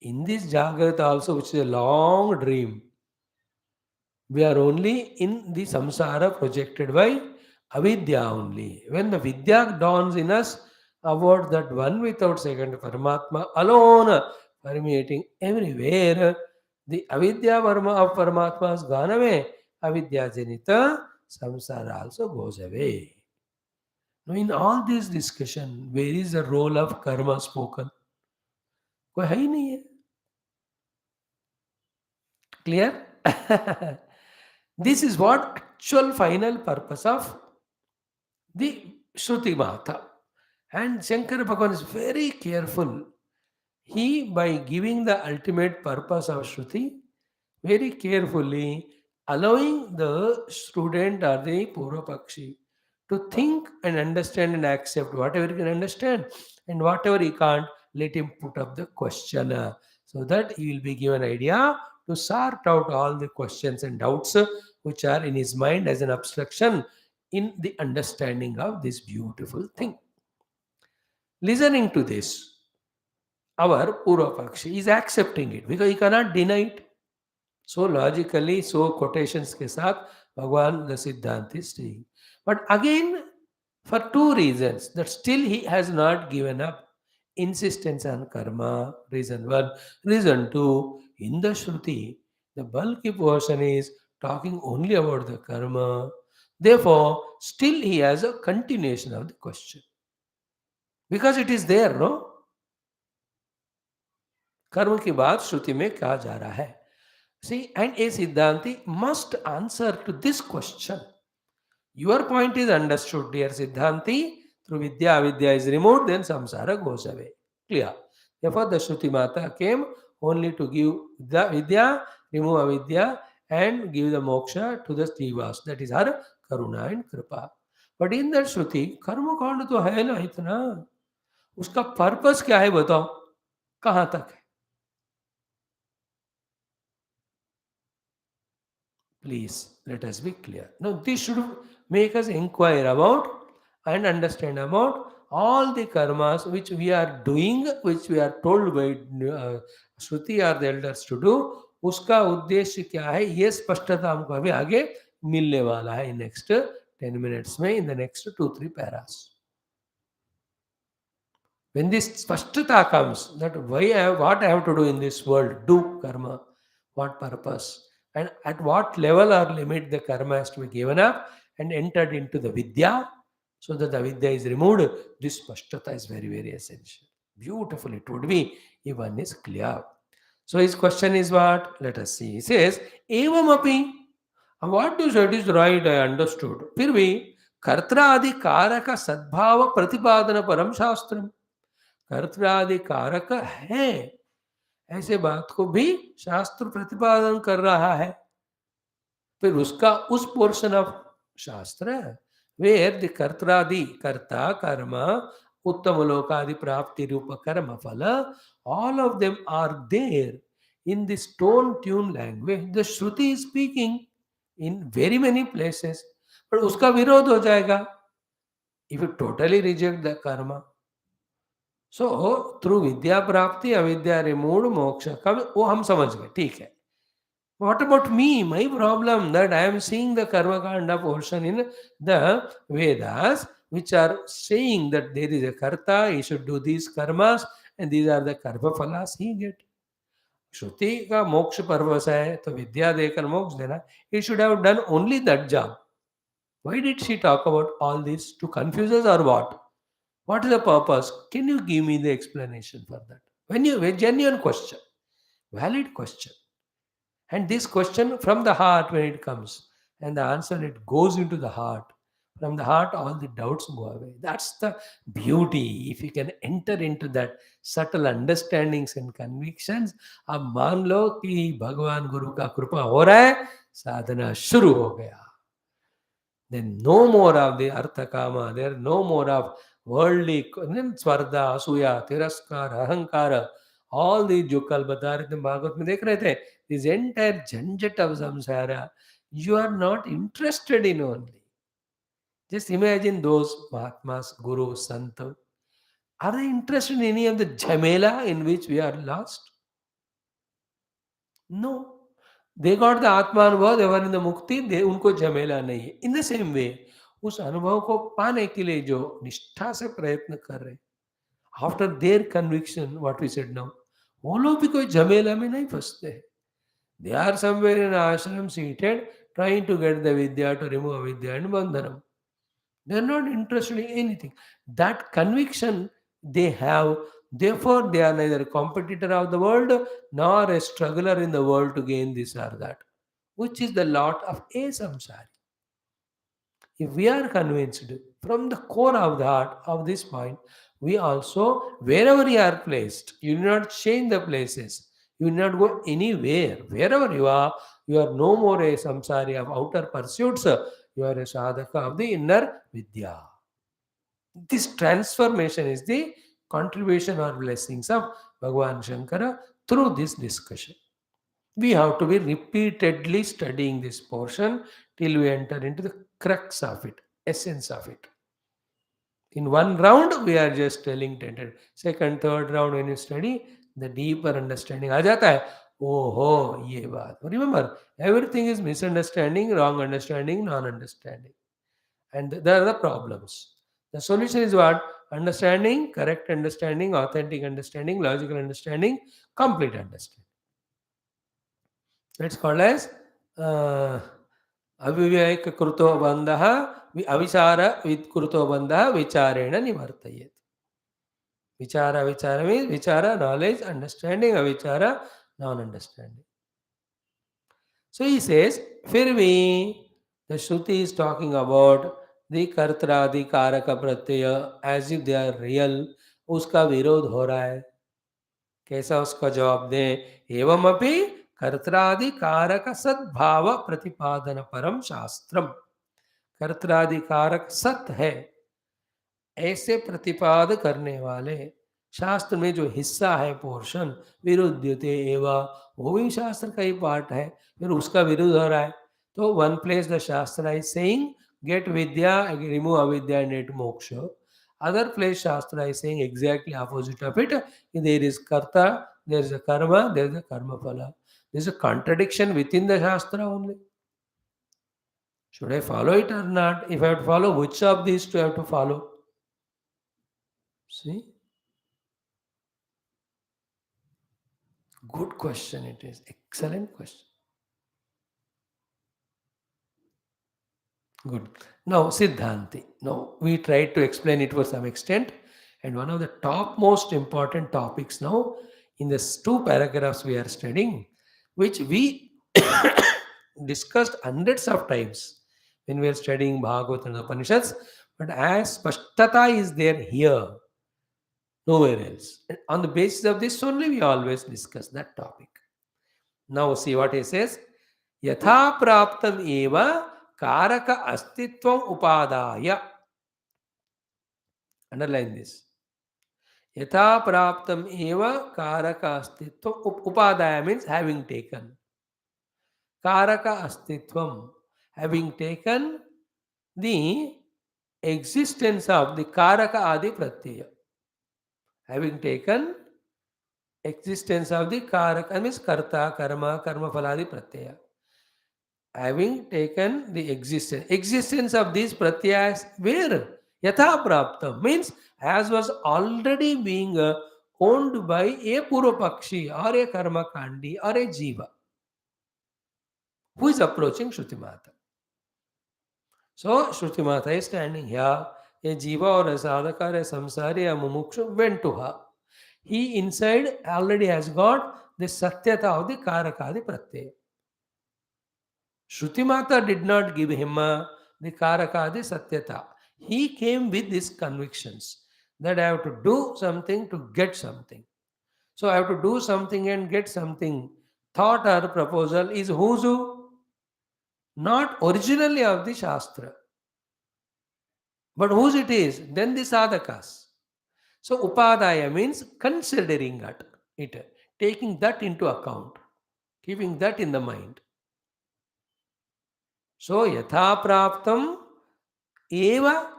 Speaker 1: in this Jagrata also, which is a long dream, we are only in the samsara projected by avidya only. When the vidya dawns in us about that one without second Paramatma alone permeating everywhere, the avidya varma of Paramatma has gone away. Avidya janita samsara also goes away. Now, in all this discussion, where is the role of karma spoken? कोई है ही नहीं है clear. This is what actual final purpose of the Shruti Mata. And Shankara Bhagavan is very careful. He, by giving the ultimate purpose of Shruti, very carefully allowing the student or the Purvapakshi to think and understand and accept whatever he can understand and whatever he can't, let him put up the question so that he will be given idea to sort out all the questions and doubts which are in his mind as an obstruction in the understanding of this beautiful thing. Listening to this, our Purvapakshi is accepting it because he cannot deny it. So logically, so quotations के साथ भगवान the Siddhanta is saying. But again, for two reasons, that still he has not given up insistence on karma. Reason one. Reason two, in the Shruti, the bulky portion is talking only about the karma. Therefore, still he has a continuation of the question. Because it is there, no? कर्म की बात श्रुति में कहा जा रहा है. See, and a Siddhanti must answer to this question. Your point is understood, dear Siddhanti. Through Vidya, Avidya is removed, then samsara goes away. Clear. Therefore, the Shruti Mata came only to give the Vidya, remove Avidya, and give the moksha to the Jivas. That is her Karuna and Kripa. But in that Shruti, कर्म कांड तो है ना इतना, उसका purpose क्या है बताओ, कहाँ तक है? Please let us be clear. Now, this should make us inquire about and understand about all the karmas which we are doing, which we are told by Shruti or the elders to do. उसका उद्देश्य क्या है, ये स्पष्टता हमको अभी आगे मिलने वाला है इन नेक्स्ट 10 minutes में, in the next 2-3 Paris. When this spashtata comes, that what I have to do in this world, do karma, what purpose, and at what level or limit the karma has to be given up and entered into the vidya, so that the vidya is removed, this spashtata is very, very essential. Beautifully it would be if one is clear. So his question is what? Let us see. He says, Evam api. What you said is right, I understood. फिर भी कर्त्रा आदि कारक सद्भाव प्रतिपादन परम शास्त्रम, कर्तव्यादि कारक है, ऐसे बात को भी शास्त्र प्रतिपादन कर रहा है. फिर उसका उस portion of shastra where the कर्त्रादि कर्ता कर्म उत्तम लोकादि प्राप्ति रूप कर्म फल, all of them are there in this tone tune language. The shruti is speaking in very many places, पर उसका विरोध हो जाएगा if you totally reject the karma. So through विद्या प्राप्ति अविद्या रिमूव मोक्ष का वो हम समझ गए, ठीक है. What about me, my problem that I am seeing the कर्म कांड portion in the Vedas which are saying that there is a karta, he should do these karmas and these are the karma phalas he get. श्रुति का मोक्ष purpose है तो विद्या देकर मोक्ष देना. he should have done only that job. Why did she talk about all this? To confuse us or what? What is the purpose? Can you give me the explanation for that? When you a genuine question, valid question, and this question from the heart when it comes, and the answer it goes into the heart. From the heart, all the doubts go away. That's the beauty. If you can enter into that subtle understandings and convictions, अब मान लो कि भगवान गुरु का कृपा हो रहा है, साधना शुरू हो गया. Then no more of the artha kama, there no more of worldly स्वर्धा असूया तिरस्कार अहंकार, all the जो कल बता रहे थे भागवत में देख रहे थे, this entire झंझट of samsara, you are not interested in only. Just imagine those Mahatmas, Guru, Sant. Are they interested in any of the jhamela in which we are lost? No. They got the Atma अनुभव, they were in the Mukti, they उनको झमेला नहीं है. In the same way, उस अनुभव को पाने के लिए जो निष्ठा से प्रयत्न कर रहे, after their conviction, what we said now, वो लोग भी कोई झमेला में नहीं फंसते हैं. They are somewhere in ashram seated trying to get the vidya to remove avidya and bandhanam. They are not interested in anything. That conviction they have, therefore they are neither a competitor of the world nor a struggler in the world to gain this or that, which is the lot of a samsari. If we are convinced from the core of the heart of this point, we also, wherever you are placed, you do not change the places, you will not go anywhere. Wherever you are no more a samsari of outer pursuits, you are a sadhaka of the inner vidya. This transformation is the contribution or blessings of Bhagavan Shankara through this discussion. We have to be repeatedly studying this portion till we enter into the crux of it, essence of it. In one round, we are just telling tented. Second, third round, when you study, the deeper understanding आ जाता है. Oh, ye baat. Remember, everything is misunderstanding, wrong understanding, non-understanding. And there are the problems. The solution is what? Understanding, correct understanding, authentic understanding, logical understanding, complete understanding. It's called as uh, अविवेक कृतो बंधः अविचार कृतो बंधः विचारेण निवर्तयेत्. Vichara means vichara, knowledge, understanding, avichara, non-understanding. So he says, फिर भी the Shruti is talking about the कर्त्रा the कारक प्रत्यय as if they are real, उसका विरोध हो रहा है. कैसा उसका जवाब दें? एवं अपि कर्त्रादि कारक सद्भाव प्रतिपादन परम शास्त्रम. कर्त्रादि कारक सत है ऐसे प्रतिपाद करने वाले शास्त्र में जो हिस्सा है, पोर्शन, विरुद्ध्यते एवं, वो भी शास्त्र का ही पार्ट है, फिर उसका विरुद्ध हो रहा है. तो one place the shastra is saying get vidya, remove avidya and get moksha. Other place shastra is saying exactly opposite of it. There is karta, there is a karma, there is a karma phala. There is a contradiction with in the shastra only. Should I follow it or not? If I have to follow, which of these two I have to follow? See? Good question it is. Excellent question. Good. Now, Siddhanti. Now, we tried to explain it to some extent. And one of the top most important topics now in these two paragraphs we are studying, which we discussed hundreds of times when we are studying Bhagavad and Upanishads, but as Spashtata is there here, nowhere else. And on the basis of this only, we always discuss that topic. Now, see what he says. यथा प्राप्तम एव कारक अस्तित्वम उपादाय. Underline this. यथा प्राप्तम एव कारक अस्तित्वम उपादाय मीन्स हैविंग टेकन. कारक अस्तित्वम having taken the existence of the karaka adi pratyaya. Having taken existence of the karaka means karta, karma, karma phaladi pratyaya. Having taken the existence of these pratyayas, where yatha prapta means as was already being owned by a purvapakshi or a karma kandi or a jiva who is approaching Shruti Mata. So Shruti Mata is standing here. A jiva or a sadhaka or a samsari or mumukshu went to her. He inside already has got the satyata of the karakadi pratyaya. Shruti Mata did not give him the karakadi satyata. He came with these convictions that I have to do something to get something. So I have to do something and get something. Thought or proposal is who's who? Not originally of the Shastra. But whose it is? Then the sadhakas. So upadaya means considering it, taking that into account, keeping that in the mind. So yatha praptam eva,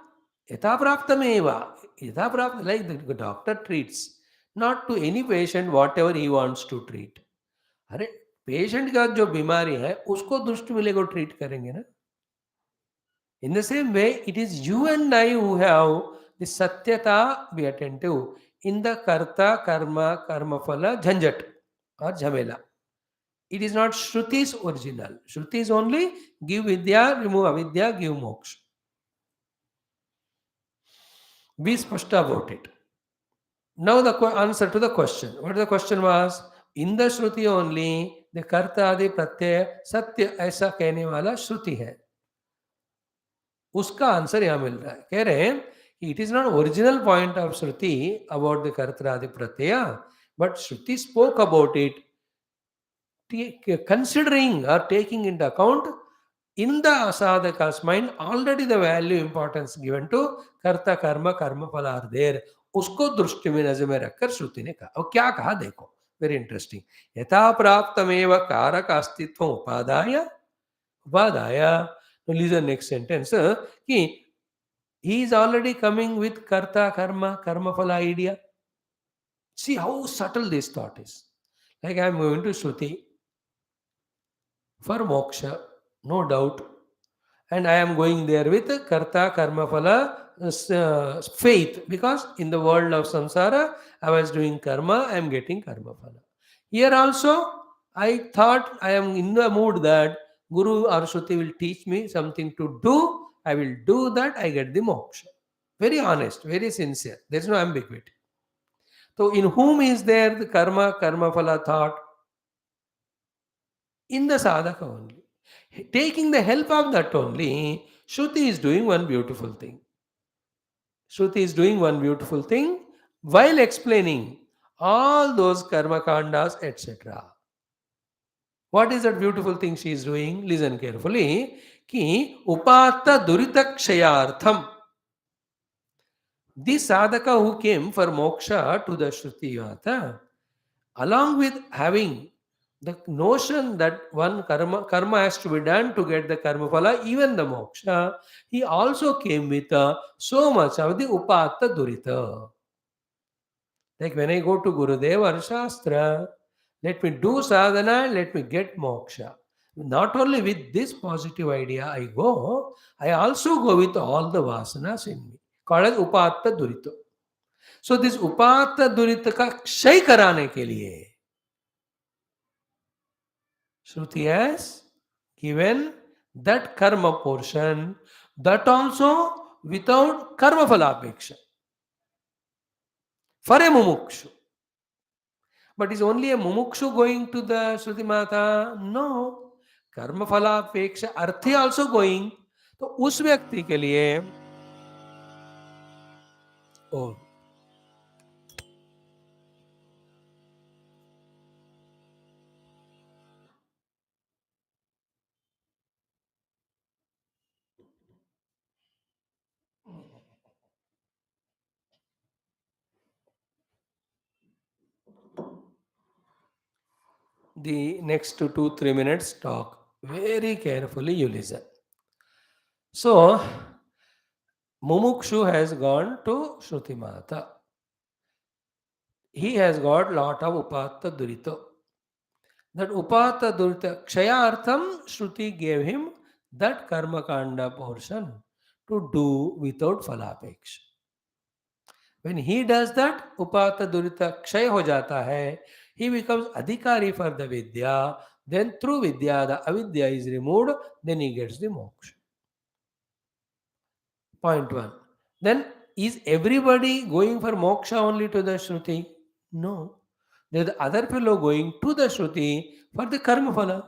Speaker 1: yatha praptam eva, yatha praptam, like the doctor treats, not to any patient whatever he wants to treat. अरे patient का जो बीमारी है उसको दृष्टि मिलेगा treat करेंगे ना. In the same way, it is you and I who have the satyata be attentive in the karta, karma, karma phala, jhanjat or jhamela. It is not Shruti's original. Shruti is only give vidya, remove avidya, give moksha. Be spashta about it. Now the answer to the question. What the question was? In the Shruti only, the karta adi pratyay satya ऐसा कहने वाला Shruti है. उसका answer यहाँ मिल रहा है. कह रहे हैं कि it is not original point of shruti about the कर्त्रादि प्रत्यय, but shruti spoke about it considering or taking into account in the asadhaka's mind already the value importance given to karta karma karma phala are there. उसको दृष्टि में नजर में रखकर श्रुति ने कहा. और क्या कहा देखो, वेरी इंटरेस्टिंग. यथा प्राप्तमेव कारक अस्तित्व उपादाय उपादाय. Listen next sentence. He is already coming with karta karma karma phala idea. See how subtle this thought is. Like I am going to Shruti for moksha, no doubt. And I am going there with karta karma phala faith, because in the world of samsara I was doing karma, I am getting karma phala. Here also I thought I am in the mood that Guru or Shruti will teach me something to do. I will do that, I get the moksha. Very honest, very sincere. There is no ambiguity. So in whom is there the karma phala thought? In the sadhaka only. Taking the help of that only, Shruti is doing one beautiful thing. Shruti is doing one beautiful thing while explaining all those karma kandas, etc. What is that beautiful thing she is doing? Listen carefully. Ki upata durita kshayartham. This sadhaka who came for moksha to the Shruti Mata, along with having the notion that one karma has to be done to get the karma phala, even the moksha, he also came with so much of the upatta durita. Like when I go to Gurudev or Shastra, let me do sadhana, let me get moksha. Not only with this positive idea I go, I also go with all the vasanas in me, called as upatta durita. So this upatta durita का क्षय कराने के लिए Shruti has given that karma portion, that also without karma phalapeksha, for a mumukshu. But is only a mumukshu going to the Shruti Mata? No. कर्म फलापेक्षा अर्थी also going. तो उस व्यक्ति के लिए ओ the next 2-3 minutes talk. Very carefully you listen. So, Mumukshu has gone to Shruti Mata. He has got lot of Upatta Durita. That Upatta Durita Kshayartham Shruti gave him that Karma Kanda portion to do without Phalapeksha. When he does that, Upatta Durita Kshay ho jata hai, he becomes Adhikari for the Vidya. Then through Vidya, the Avidya is removed, then he gets the moksha. Point 1. Then, is everybody going for moksha only to the Shruti? No. There is the other fellow going to the Shruti for the karma phala.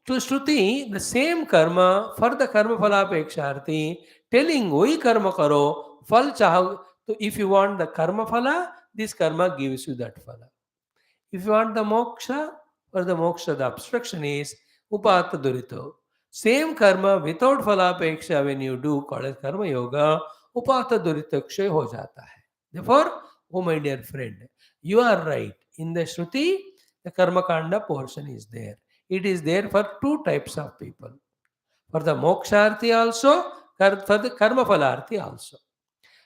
Speaker 1: To Shruti, the same karma for the karma phala apeksharthi, telling, वही karma karo, फल चाहो. So if you want the karma phala, this karma gives you that phala. If you want the moksha, for the moksha, the abstraction is upata durito. Same karma without phalapeksha when you do called as karma yoga, upata durita kshay ho jata hai. Therefore, oh my dear friend, you are right. In the Shruti, the karma kanda portion is there. It is there for two types of people. For the moksharthi also, for the karma phalarthi also.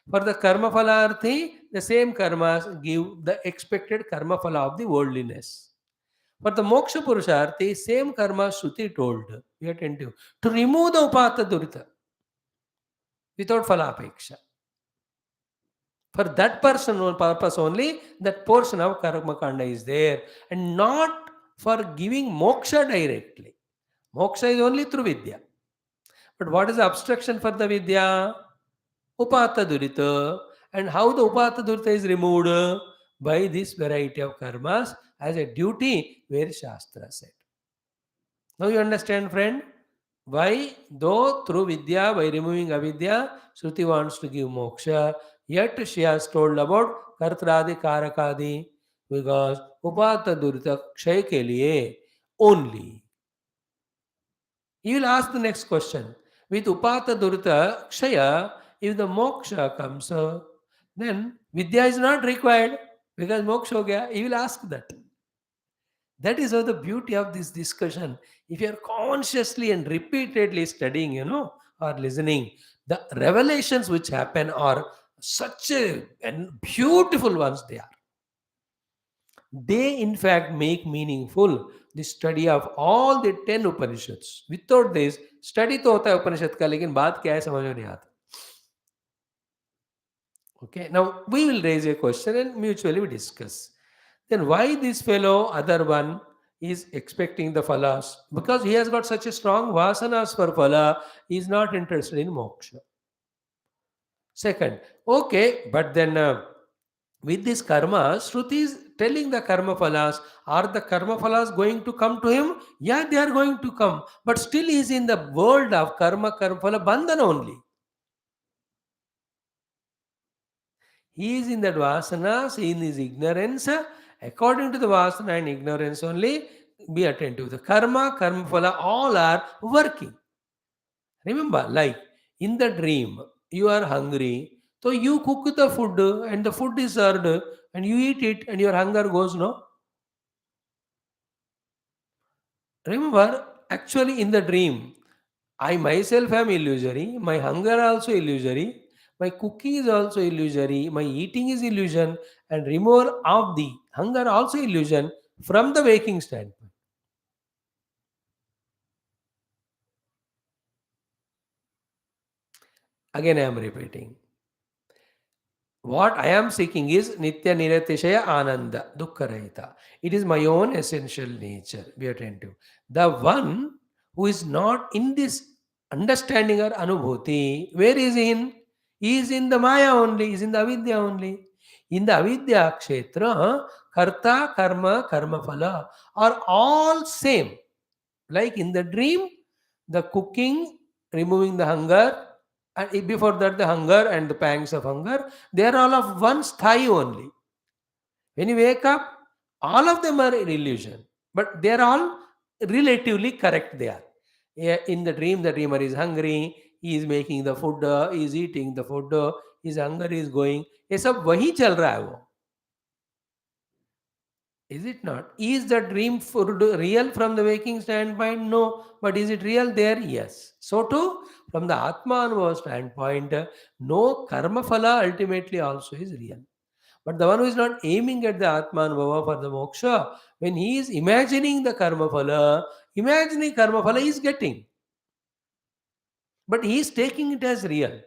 Speaker 1: For the karma phalarthi, the same karmas give the expected karma phala of the worldliness. For the moksha purusharthi, same karma Shruti told, be attentive, to remove the upata durita without phalapeksha. For that person purpose only, that portion of karma kanda is there, and not for giving moksha directly. Moksha is only through vidya. But what is the obstruction for the vidya? Upata durita. And how the upata durita is removed? By this variety of karmas as a duty where Shastra said. Now you understand, friend? Why, though through Vidya, by removing Avidya, Shruti wants to give moksha, yet she has told about Kartradi Karakadi, because Upata Durita Kshay ke liye only. You will ask the next question. With Upata Durita Kshaya, if the moksha comes, then Vidya is not required because moksha ho gaya. You will ask that. That is how the beauty of this discussion. If you are consciously and repeatedly studying, or listening, the revelations which happen are such and beautiful ones they are. They, in fact, make meaningful the study of all the 10 Upanishads. Without this, study तो होता है उपनिषद का, लेकिन बात क्या है समझ में नहीं आता. Okay, now we will raise a question and mutually we discuss. Then why this fellow, other one, is expecting the phalas? Because he has got such a strong vasanas for phala, he is not interested in moksha. Second, okay, but then with this karma, Shruti is telling the karma phalas. Are the karma phalas going to come to him? Yeah, they are going to come. But still he is in the world of karma phala bandhana only. He is in that vasanas, in his ignorance. According to the vasana and ignorance only, be attentive. The karma phala, all are working. Remember, like in the dream, you are hungry, so you cook the food and the food is served and you eat it and your hunger goes, no? Remember, actually in the dream, I myself am illusory, my hunger also illusory, my cooking is also illusory, my eating is illusion, and removal of the hunger also illusion from the waking standpoint. Again, I am repeating. What I am seeking is Nitya Niratishaya Ananda, Dukkha Rahita. It is my own essential nature. Be attentive. The one who is not in this understanding or anubhuti, where is he in? He is in the Maya only, he is in the Avidya only. In the Avidya Kshetra, Karta, Karma Phala are all same. Like in the dream, the cooking, removing the hunger, and before that, the hunger and the pangs of hunger, they are all of one sthai only. When you wake up, all of them are an illusion, but they are all relatively correct. They are. Yeah, in the dreamer is hungry, he is making the food, he is eating the food, his hunger is going. ये सब वही चल रहा है वो. Is it not? Is the dream real from the waking standpoint? No. But is it real there? Yes. So too, from the Atma Anubhava standpoint, no karma phala ultimately also is real. But the one who is not aiming at the Atma Anubhava for the moksha, when he is imagining the karma phala, imagining karma phala is getting. But he is taking it as real.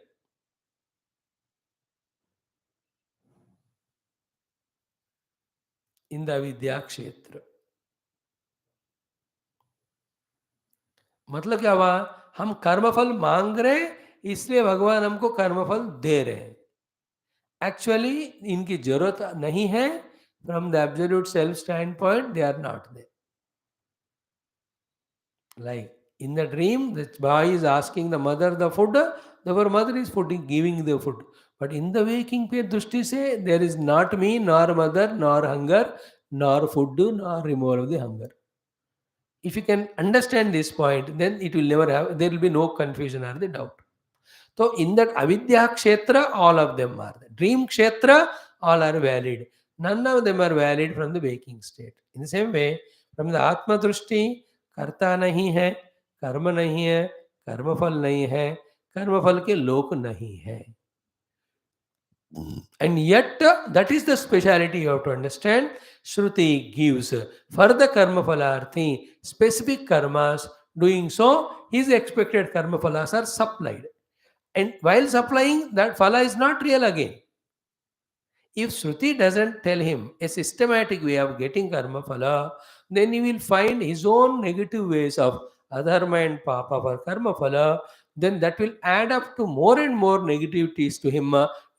Speaker 1: In the Vidya Kshetra. मतलब क्या हुआ? हम कर्मफल मांग रहे हैं, इसलिए भगवान हमको कर्मफल दे रहे हैं. एक्चुअली इनकी जरूरत नहीं है. From the absolute self standpoint they are not there. Like in the dream, the boy is asking the mother the food, the mother is giving the food. But in the waking period, Dushti say, there is not me, nor mother, nor hunger, nor food, nor removal of the hunger. If you can understand this point, then it will never have, there will be no confusion or the doubt. So in that avidya kshetra, all of them are there. Dream kshetra, all are valid. None of them are valid from the waking state. In the same way, from the atma drushti, karta nahi hai, karma nahi hai, karma phal nahi hai, karma phal ke lok nahi hai. And yet, that is the speciality you have to understand. Shruti gives for the karma phalarthi specific karmas. Doing so, his expected karma phalas are supplied. And while supplying, that phala is not real again. If Shruti doesn't tell him a systematic way of getting karma phala, then he will find his own negative ways of adharma and papa for karma phala. Then that will add up to more and more negativities to him.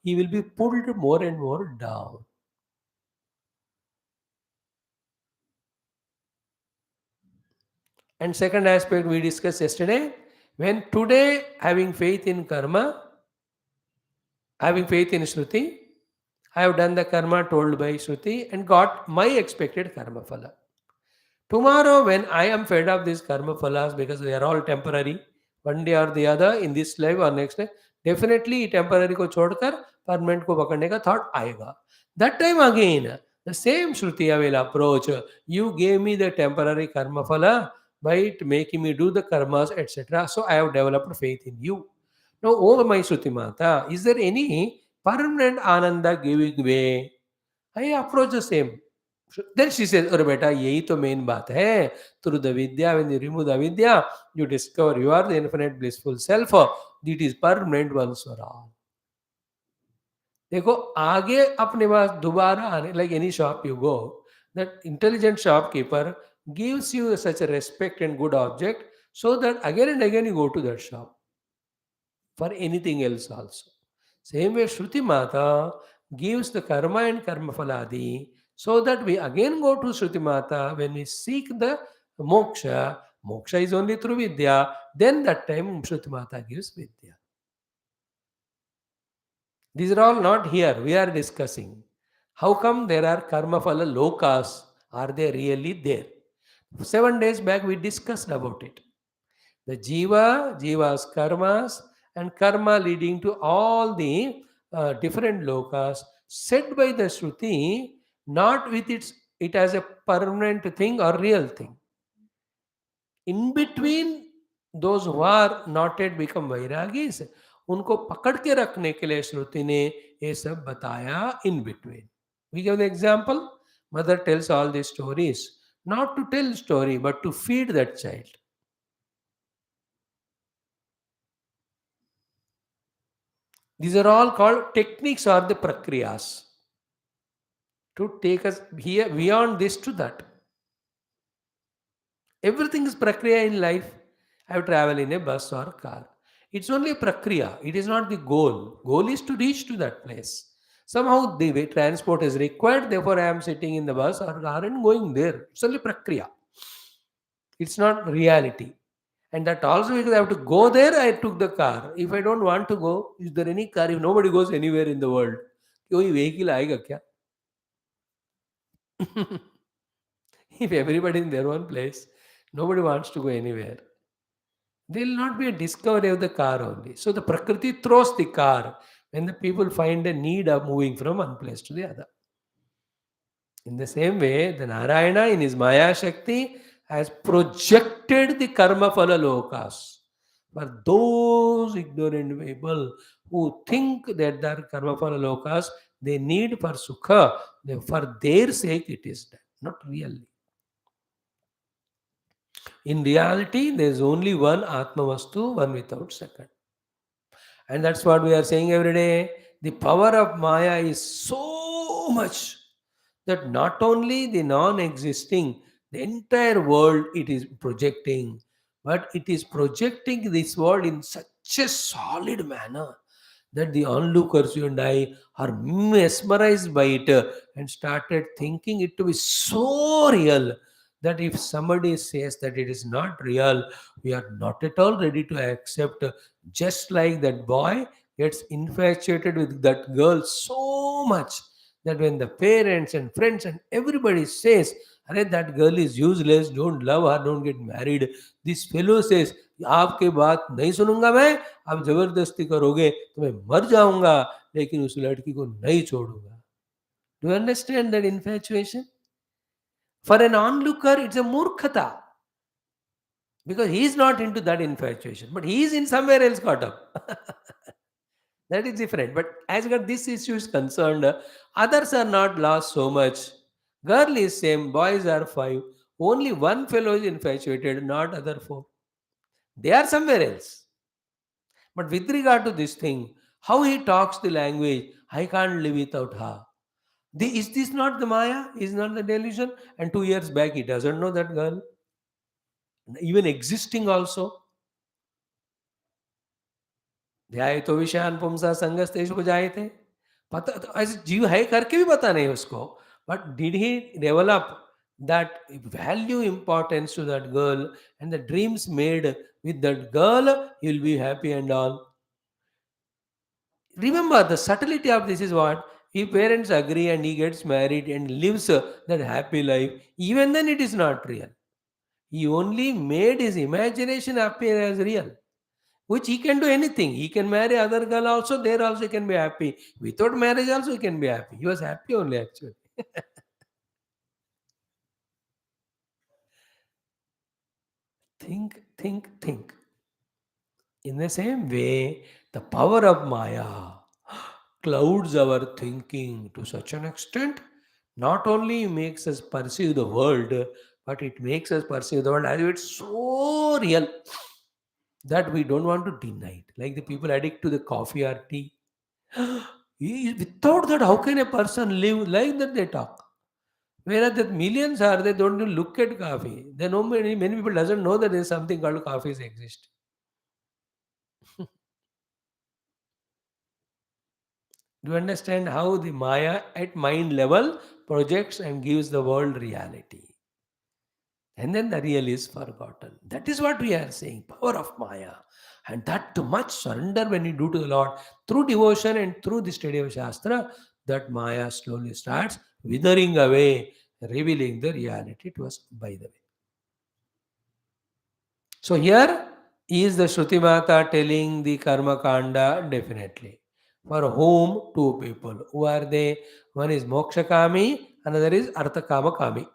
Speaker 1: He will be pulled more and more down. And second aspect we discussed yesterday, when today having faith in karma, having faith in Shruti, I have done the karma told by Shruti and got my expected karma phala. Tomorrow, when I am fed of these karma phalas because they are all temporary, one day or the other in this life or next life, definitely temporary को छोड़कर permanent को पकड़ने का thought आएगा. That time again, the same Shruti will approach. You gave me the temporary karma phala by making me do the karmas, etc. So I have developed faith in you. Now, oh my Shruti Mata, is there any permanent ananda giving way? I approach the same Then she says, अरे बेटा यही तो main बात है. Through the vidya, when you remove the avidya, you discover you are the infinite blissful self. It is permanent once for all. देखो आगे अपने पास दोबारा आने, like any shop you go, that intelligent shopkeeper gives you such a respect and good object, so that again and again you go to that shop for anything else also. Same way Shruti Mata gives the karma and karma phaladi, so that we again go to Shruti Mata when we seek the moksha. Moksha is only through vidya, then that time Shruti Mata gives vidya. These are all not here. We are discussing. How come there are karma phala lokas? Are they really there? 7 days back we discussed about it. The jiva's karmas, and karma leading to all the different lokas said by the Shruti, not with it as a permanent thing or real thing. In between, those who are not yet become vairagis, उनको पकड़ के रखने के लिए श्रुति ने ये सब बताया in between. We give the example. Mother tells all these stories not to tell story but to feed that child. These are all called techniques or the prakriyas to take us here beyond this to that. Everything is prakriya in life. I travel in a bus or car. It's only a prakriya. It is not the goal. Goal is to reach to that place. Somehow the way transport is required, therefore I am sitting in the bus or car and going there. It's only prakriya. It's not reality. And that also because I have to go there, I took the car. If I don't want to go, is there any car? If nobody goes anywhere in the world, कोई vehicle आएगा क्या? If everybody in their own place, nobody wants to go anywhere. There will not be a discovery of the car only. So the Prakriti throws the car when the people find a need of moving from one place to the other. In the same way, the Narayana in his Maya Shakti has projected the karma phala lokas. For those ignorant people who think that their karma phala lokas they need for sukha, for their sake it is done, not really. In reality, there is only one Atma Vastu, one without second. And that's what we are saying every day. The power of Maya is so much that not only the non-existing, the entire world it is projecting, but it is projecting this world in such a solid manner that the onlookers, you and I, are mesmerized by it and started thinking it to be so real that if somebody says that it is not real, we are not at all ready to accept. Just like that boy gets infatuated with that girl so much that when the parents and friends and everybody says, "Arey, that girl is useless, don't love her, don't get married," this fellow says, आपके बात नहीं सुनूंगा मैं, आप जबरदस्ती करोगे तो मैं मर जाऊंगा, लेकिन उस लड़की को नहीं छोड़ूंगा. Do you understand that infatuation? For an onlooker, it's a murkhata because he is not into that infatuation, but he is in somewhere else caught up. That is different. But as regard this issue is concerned, others are not lost so much. Girl is same, boys are five. Only one fellow is infatuated, not other four. They are somewhere else. But with regard to this thing, how he talks the language, I can't live without her. Is this not the Maya? Is not the delusion? And 2 years back, he doesn't know that girl, even existing also. ध्याय तो विषयान पुंसा संगस्तेषु बजायते. पता तो ऐसे जीव है करके भी पता नहीं उसको. But did he develop that value importance to that girl and the dreams made with that girl, he will be happy and all. Remember, the subtlety of this is what? If parents agree and he gets married and lives that happy life, even then it is not real. He only made his imagination appear as real, which he can do anything. He can marry other girl also, there also he can be happy. Without marriage also he can be happy. He was happy only actually. Think. In the same way, the power of Maya clouds our thinking to such an extent Not only makes us perceive the world, but it makes us perceive the world as if it's so real that we don't want to deny it. Like the people addict to the coffee or tea. Without that, how can a person live like that? They talk. Whereas that millions are, they don't even look at coffee. They know many people doesn't know that there is something called coffees exist. Do you understand how the Maya at mind level projects and gives the world reality? And then the real is forgotten. That is what we are saying, power of Maya. And that too much surrender when you do to the Lord through devotion and through the study of Shastra, that Maya slowly starts withering away, revealing the reality to us by the way. So here is the Shruti Mata telling the Karma Kanda definitely. For whom? Two people. Who are they? One is Moksha Kami, another is Artha Kama Kami.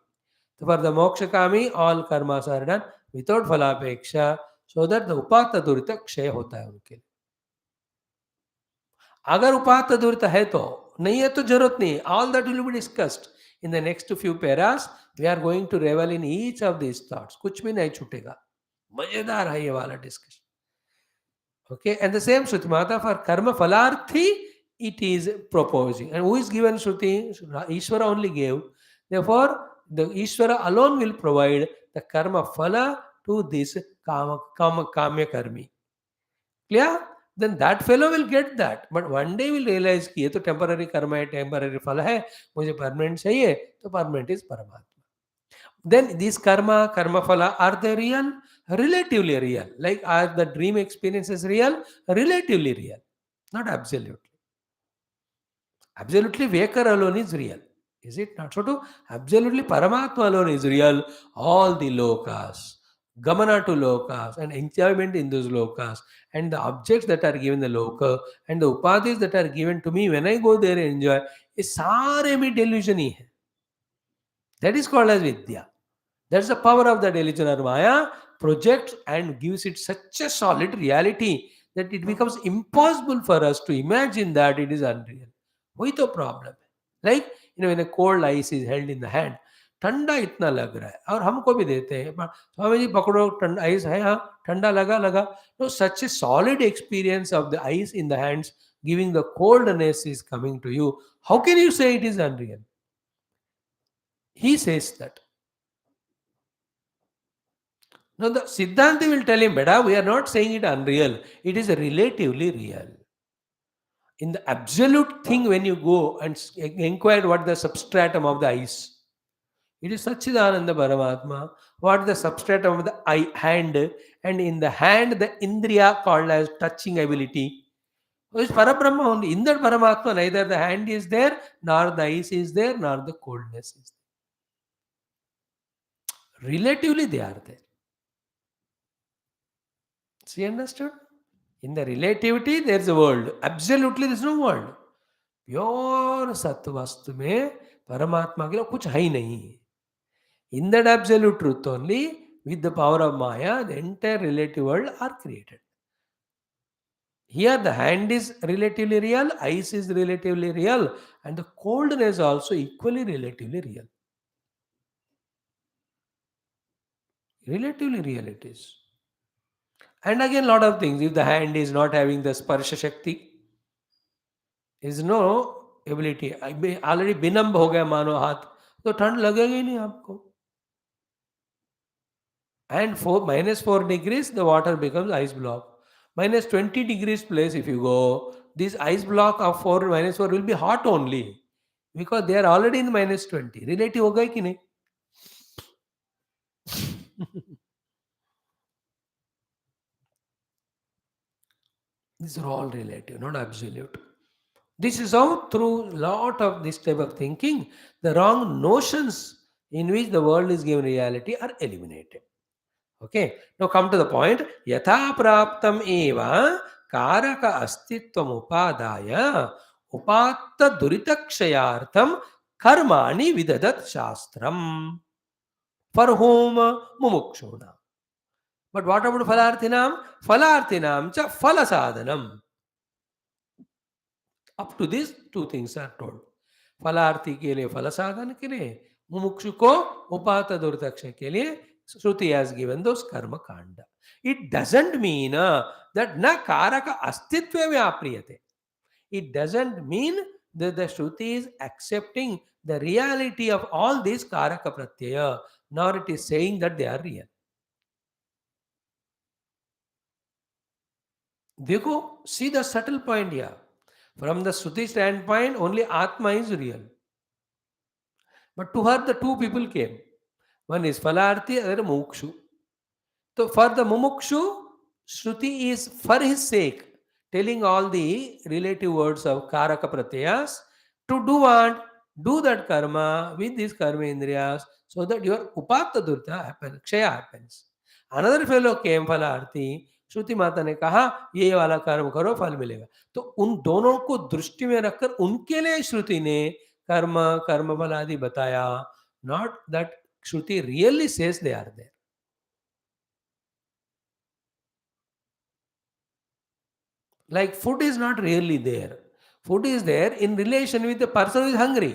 Speaker 1: So for the moksha kami, all karmas are done without फलापेक्षा, so that the उपात्त दुरित क्षय होता है उनके लिए. अगर उपात्त दुरित है तो नहीं है तो जरूरत नहीं. All that will be discussed in the next few paras. We are going to revel in each of these thoughts. कुछ भी नहीं छूटेगा. मजेदार है ये वाला discussion. Okay, and the same Shruti Mata for karma phalarthi, it is proposing. And who is given Shruti? Ishvara only gave. Therefore, the Ishvara alone will provide the karma phala to this kamya karmi. Clear? Then that fellow will get that. But one day will realize कि ये तो temporary karma है, temporary phala है, मुझे permanent चाहिए, तो permanent is Paramatma. Then these karma phala, are they real? Relatively real. Like are the dream experiences real? Relatively real. Not absolutely. Absolutely Vekar alone is real. Is it not so too? Absolutely Paramatma alone is real. All the lokas, Gamana to lokas and enjoyment in those lokas and the objects that are given the loka and the upadhis that are given to me when I go there and enjoy, ये सारे में delusion ही है. That is called as Vidya. That's the power of the delusion or Maya, projects and gives it such a solid reality that it becomes impossible for us to imagine that it is unreal. वही तो problem है. Like when a cold ice is held in the hand, ठंडा इतना लग रहा है और हमको भी देते हैं स्वामी जी पकड़ो ठंडा आइस है हाँ ठंडा लगा लगा. No, such a solid experience of the ice in the hands giving the coldness is coming to you. How can you say it is unreal? He says that. No, the Siddhanti will tell him, Beda, we are not saying it unreal. It is relatively real. In the absolute thing, when you go and inquire what the substratum of the ice, it is Sachidananda Paramatma. What the substratum of the hand, and in the hand, the Indriya called as touching ability. It is Parabrahma only. In that Paramatma, neither the hand is there, nor the ice is there, nor the coldness is there. Relatively, they are there. See, understood? In the relativity, there is a world. Absolutely, there is no world. Pure Sattvastu में परमात्मा के लिए कुछ है ही नहीं. In that absolute truth only, with the power of Maya, the entire relative world are created. Here the hand is relatively real, ice is relatively real, and the coldness also equally relatively real. Relatively real it is. And again, lot of things. If the hand is not having the sparsha shakti, is no ability already बिनम्ब हो गया मानो हाथ तो ठंड लगेगी ही नहीं आपको. And for -4 degrees the water becomes ice block. -20 degrees place if you go, this ice block of -4 will be hot only because they are already in -20. Relative हो गए कि नहीं? These are all relative, not absolute. This is how through lot of this type of thinking, the wrong notions in which the world is given reality are eliminated. Okay, now come to the point. Yatha praptam eva karaka astitvam upadaya upatta duritakshayartham karmani vidadat shastram. For whom? Mumukshuna. But what about phalarthinam? Phalarthinam cha phalasadhanam. Up to this, two things are told. फलार्थी के लिए फल साधन के लिए, मुमुक्षु को उपात दुर्दक्ष के लिए श्रुति has given those कर्म कांड. It doesn't mean that na karaka astitva vyapriyate. It doesn't mean that the Shruti is accepting the reality of all these Karaka Pratyaya, nor it is saying that they are real. Dekho, see the subtle point here. From the Shruti standpoint, only Atma is real. But to her, the two people came. One is Phalarthi, other Mokshu. So for the Mumukshu, Shruti is for his sake telling all the relative words of Karaka Pratyayas to do what? Do that karma with these karma indriyas so that your Upata Durta happens, Kshaya happens. Another fellow came Phalarthi, श्रुति माता ने कहा ये वाला कर्म करो फल मिलेगा. तो उन दोनों को दृष्टि में रखकर उनके लिए श्रुति ने कर्म कर्म फल आदि बताया. Not that shruti really says they are there. Like food is not really there. Food is there in relation with the person who is hungry.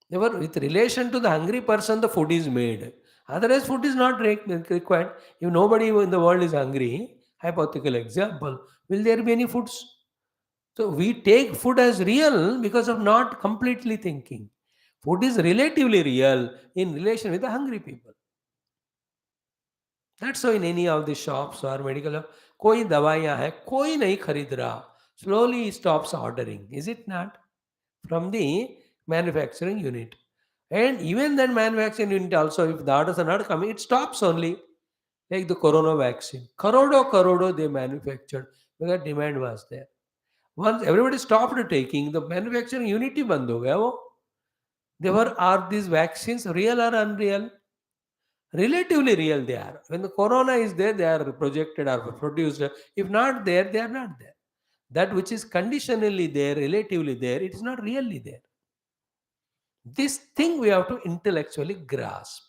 Speaker 1: Therefore, with relation to the hungry person, the food is made. Otherwise, food is not required. If nobody in the world is hungry, hypothetical example, will there be any foods? So we take food as real because of not completely thinking. Food is relatively real in relation with the hungry people. That's why in any of the shops or medical shop, कोई दवाइयाँ है, कोई नहीं खरीद रहा. Slowly he stops ordering. Is it not? From the manufacturing unit. And even then manufacturing unit also, if the orders are not coming, it stops only. Like the corona vaccine. Karodo they manufactured because demand was there. Once everybody stopped taking, the manufacturing unit ही बंद हो गया वो. Therefore, are these vaccines real or unreal? Relatively real they are. When the corona is there, they are projected or produced. If not there, they are not there. That which is conditionally there, relatively there, it is not really there. This thing we have to intellectually grasp.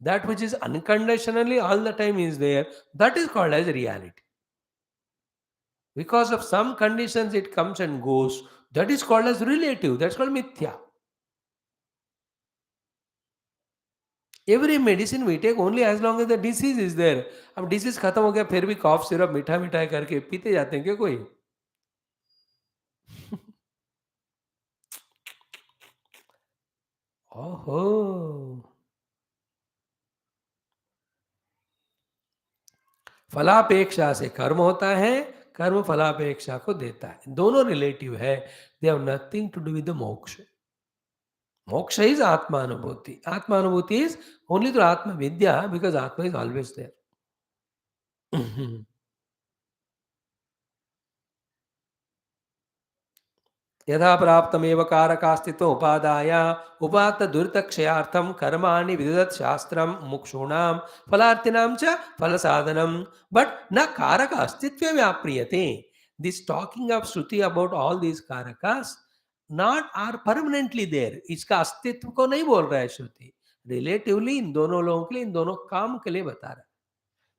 Speaker 1: That which is unconditionally all the time is there, that is called as reality. Because of some conditions it comes and goes, that is called as relative, that's called mithya. Every medicine we take only as long as the disease is there. अब disease खत्म हो गया फिर भी cough syrup मीठा मीठा करके पीते जाते हैं क्या कोई? ओहो, फलापेक्षा से कर्म होता है, कर्म फलापेक्षा को देता है. दोनों रिलेटिव है. They have nothing to do with the moksha. Moksha is Atmanubhuti. Atmanubhuti is only through Atma Vidya because Atma is always there. यथा प्राप्तमेव कारकास्तित्व उपादाय उपात्त दुरितक्षयार्थम कर्माणि विदधत् शास्त्रम मुक्षूणां फलार्थिनां च फल साधनम बट न कारक अस्तित्व व्याप्रियते. This talking of shruti about all these कारकास नॉट आर परमानेंटली देयर. इसका अस्तित्व को नहीं बोल रहा है श्रुति. रिलेटिवली इन दोनों लोगों के लिए, इन दोनों काम के लिए बता रहा है.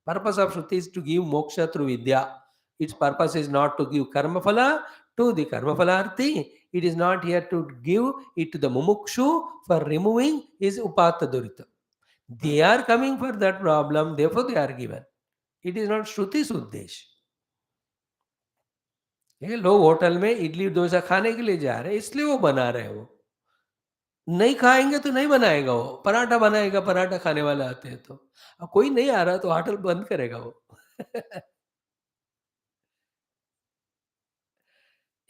Speaker 1: Purpose of Shruti is to give moksha through Vidya. Its purpose is not to give karma phala to the karma phalarthi. It is not here to give it to the mumukshu for removing his upata durita. They are coming for that problem, therefore they are given. It is not Shruti's uddesh. ये लोग hotel में इडली डोसा खाने के लिए जा रहे हैं, इसलिए वो बना रहे हैं. वो नहीं खाएंगे तो नहीं बनाएगा. वो पराठा बनाएगा, पराठा खाने वाले आते हैं तो. अब कोई नहीं आ रहा तो होटल बंद करेगा वो.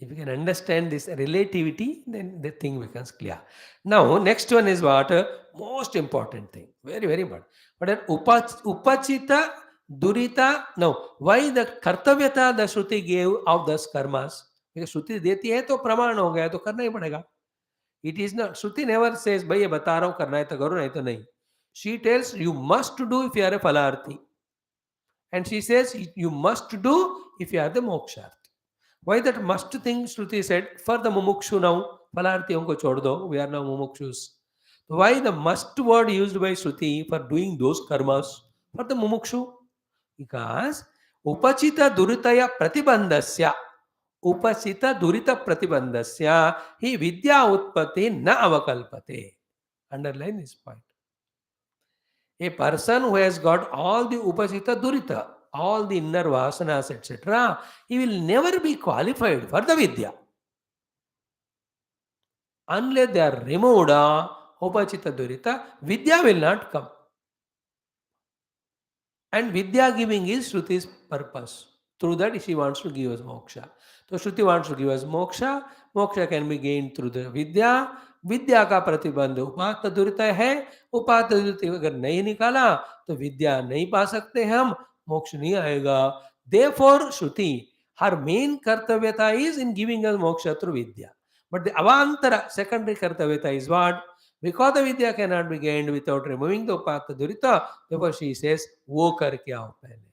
Speaker 1: If you can understand this relativity, then the thing becomes clear. Now, next one is what? Most important thing. Very, very important. But an upachita, durita. Now, why the kartavyata the Shruti gave of those karmas? Because Shruti देती है तो प्रमाण हो गया तो करना ही पड़ेगा. It is not. Shruti never says, भाई ये बता रहा हूँ करना है तो करो नहीं तो नहीं. She tells you must do if you are a phalarthi. And she says you must do if you are the moksha. Why that must thing Shruti said for the mumukshu now, Phalarthiyon ko chhod do, we are now mumukshus. So why the must word used by Shruti for doing those karmas for the mumukshu? Because upachita duritaya pratibandhasya Upachita durita pratibandhasya hi vidya utpatti na avakalpate. Underline this point. A person who has got all the upachita durita, all the inner vasanas, etc., he will never be qualified for the vidya. Unless they are removed, upachita durita, vidya will not come. And vidya giving is Shruti's purpose. Through that, she wants to give us moksha. So, Shruti wants to give us moksha. Moksha can be gained through the vidya. विद्या का प्रतिबंध उपात्त दुरित है. उपात्त दुरित अगर नहीं निकाला तो विद्या नहीं पा सकते हम, मोक्ष नहीं आएगा. Therefore, Shruti, her main kartavyata is in giving us moksha through vidya. But the avantara, secondary kartavyata is what? Because the vidya cannot be gained without removing the upatta durita, therefore she says, वो करके आओ पहले.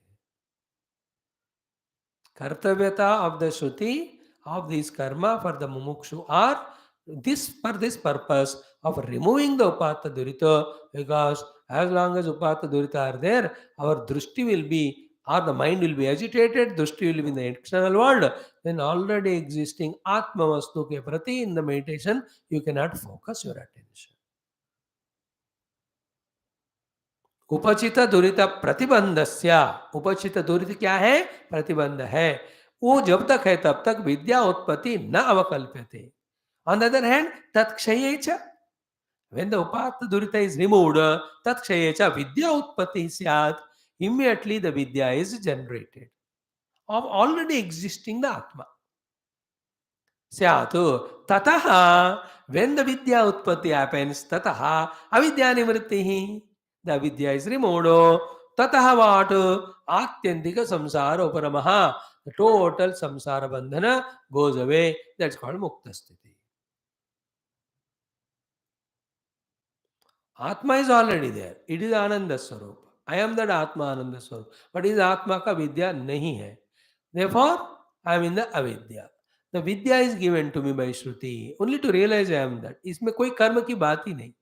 Speaker 1: Kartavyata of the Shruti of this karma for the mumukshu are this for this purpose of removing the upatta durita, because as long as upatta durita are there, our drushti will be, or the mind will be agitated, drushti will be in the external world, then already existing atma vastu ke prati in the meditation you cannot focus your attention. उपचित दुरित प्रतिबंधस्या, उपचित दुरित क्या है? प्रतिबंध है. वो जब तक है तब तक विद्या उत्पत्ति न अवकल्प्यते. On the other hand, tatkshaye cha, when the upatta durita is removed, tatkshaye cha vidya utpatti syat, immediately the vidya is generated of already existing the atma. Syatu tataha, when the vidya utpatti happens, tataha avidya nivrittihi, the avidya is removed. Tataha what? Atyandika samsara uparamaha, the total samsara bandhana goes away. That's called mukta sthiti. Atma is already there. It is Ananda Swarup. I am that Atma Ananda Swarup. But is Atma ka Vidya nahi hai. Therefore, I am in the avidya. The Vidya is given to me by Shruti. Only to realize I am that. इसमें कोई कर्म की बात ही नहीं.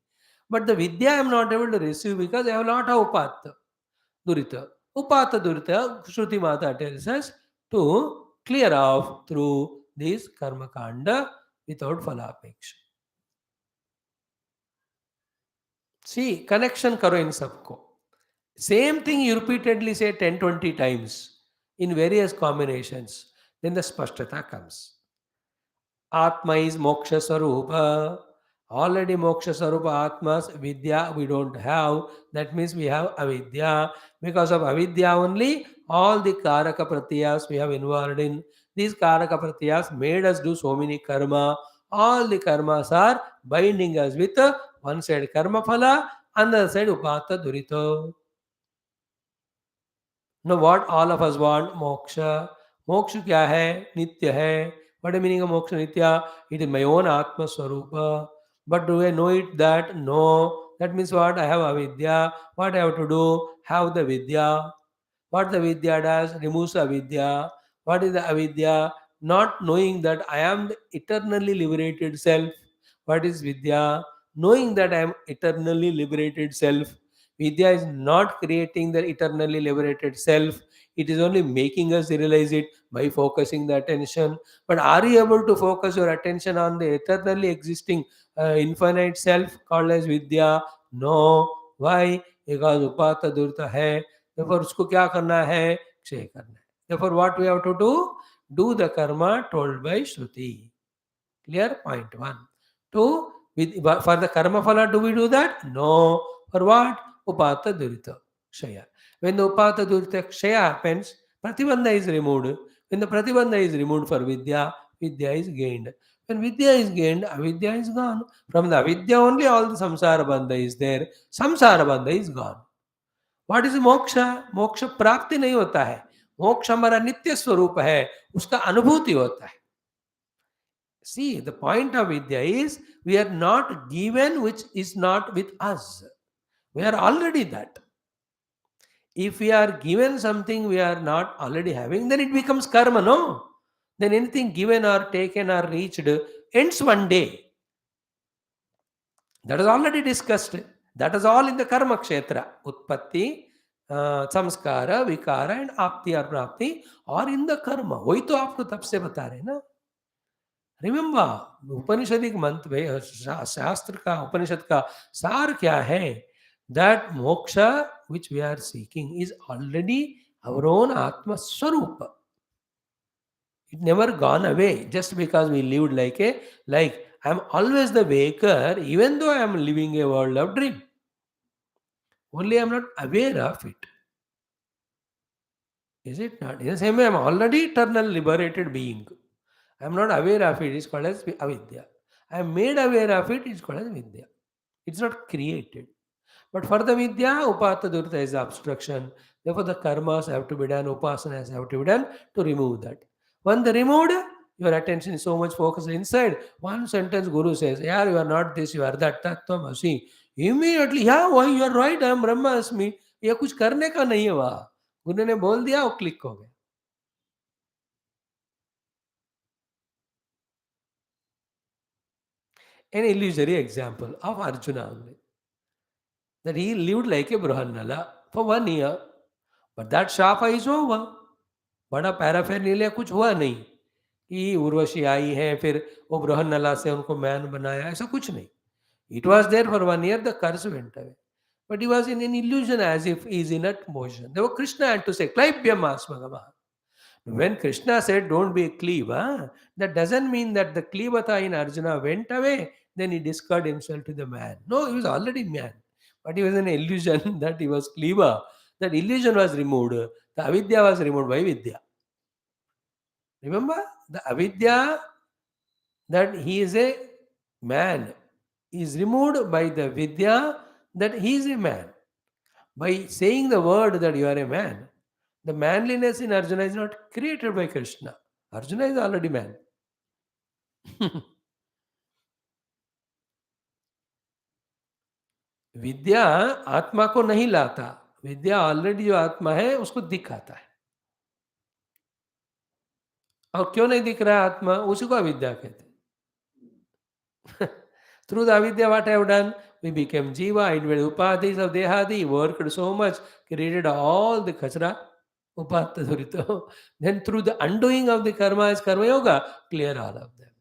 Speaker 1: But the Vidya I am not able to receive because I have not a Upatta Durita. Upatta Durita, Shruti Mata tells us to clear off through this Karma Kanda without Phalapeksha. See, connection karo in sabko. Same thing you repeatedly say 10-20 times in various combinations. Then the spashtata comes. Atma is moksha sarupa. Already moksha sarupa atmas vidya we don't have. That means we have avidya. Because of avidya only, all the karaka pratyas we have involved in. These karaka pratyas made us do so many karma. All the karmas are binding us with one side karma phala, another side upatta durito. Now what all of us want? Moksha. Moksha kya hai? Nitya hai. What is the meaning of moksha nitya? It is my own atma swarupa. But do I know it that? No. That means what? I have avidya. What I have to do? Have the vidya. What the vidya does? Removes the avidya. What is the avidya? Not knowing that I am the eternally liberated self. What is vidya? Knowing that I am eternally liberated self. Vidya is not creating the eternally liberated self. It is only making us realize it by focusing the attention. But are you able to focus your attention on the eternally existing infinite self called as Vidya? No. Why? Because Upata Durta hai. Therefore, उसको क्या करना है? क्षय करना है. Therefore, what we have to do? Do the karma told by Shruti. Clear? Point one. Two, for the karma phala, do we do that? No. For what? Upata durita kshaya. When the upata durita kshaya happens, pratibandha is removed. When the pratibandha is removed for vidya, vidya is gained. When vidya is gained, avidya is gone. From the avidya only all the samsara bandha is there. Samsara bandha is gone. What is moksha? Moksha प्राप्ति नहीं होता है. मोक्ष हमारा नित्य स्वरूप है, उसका अनुभूति होता है. See, the point of Vidya is we are not given which is not with us. We are already that. If we are given something we are not already having, then it becomes karma, no? Then anything given or taken or reached ends one day. That is already discussed. That is all in the karma kshetra. Utpatti, संस्कार, विकार and आपति और प्राप्ति और in the कर्म, वही तो आपको तब से बता रहे हैं ना। रिमेम्बर उपनिषदिक मंत्र में शास्त्र का उपनिषद का सार क्या है? That moksha which we are seeking is already our own Atma Swarupa. It never gone away just because we lived like I'm always the waker, even though I'm living a world of dream. Only I'm not aware of it. Is it not? In the same way, I'm already eternal liberated being. I'm not aware of it. It's called as avidya. I'm made aware of it. It's called as vidya. It's not created. But for the vidya, upata durta is obstruction. Therefore, the karmas have to be done, upasanas have to be done to remove that. When they removed, your attention is so much focused inside. One sentence Guru says, yeah, you are not this, you are that, tattvam asi. Immediately, yeah, why you are right, I am Brahma asmi. ये कुछ करने का नहीं है वहाँ. गुरु ने बोल दिया, वो क्लिक हो गया. An illusory example of Arjuna only. That he lived like a Brahmanala for 1 year. But that Shapa is over. बड़ा पैराफेरनीलिया कुछ हुआ नहीं कि उर्वशी आई है फिर वो बृहन्नला से उनको मैन बनाया, ऐसा कुछ नहीं. It was there for 1 year, the curse went away. But he was in an illusion as if he is in at motion. Therefore, Krishna had to say, Klaipyam Asmagama. When Krishna said, don't be a cleave, that doesn't mean that the cleavata in Arjuna went away, then he discarded himself to the man. No, he was already man. But he was in an illusion that he was cleaver. That illusion was removed. The avidya was removed by vidya. Remember, the avidya that he is a man is removed by the vidya that he is a man. By saying the word that you are a man, the manliness in Arjuna is not created by Krishna. Arjuna is already man. विद्या आत्मा को नहीं लाता, विद्या already जो आत्मा है उसको दिखाता है. और क्यों नहीं दिख रहा है आत्मा, उसी को अविद्या कहते हैं. Through the avidya, what I have done? We became jiva, invented upadhis of dehadi, worked so much, created all the kachra, upatta durito. Then through the undoing of the karma is karma yoga, clear all of them.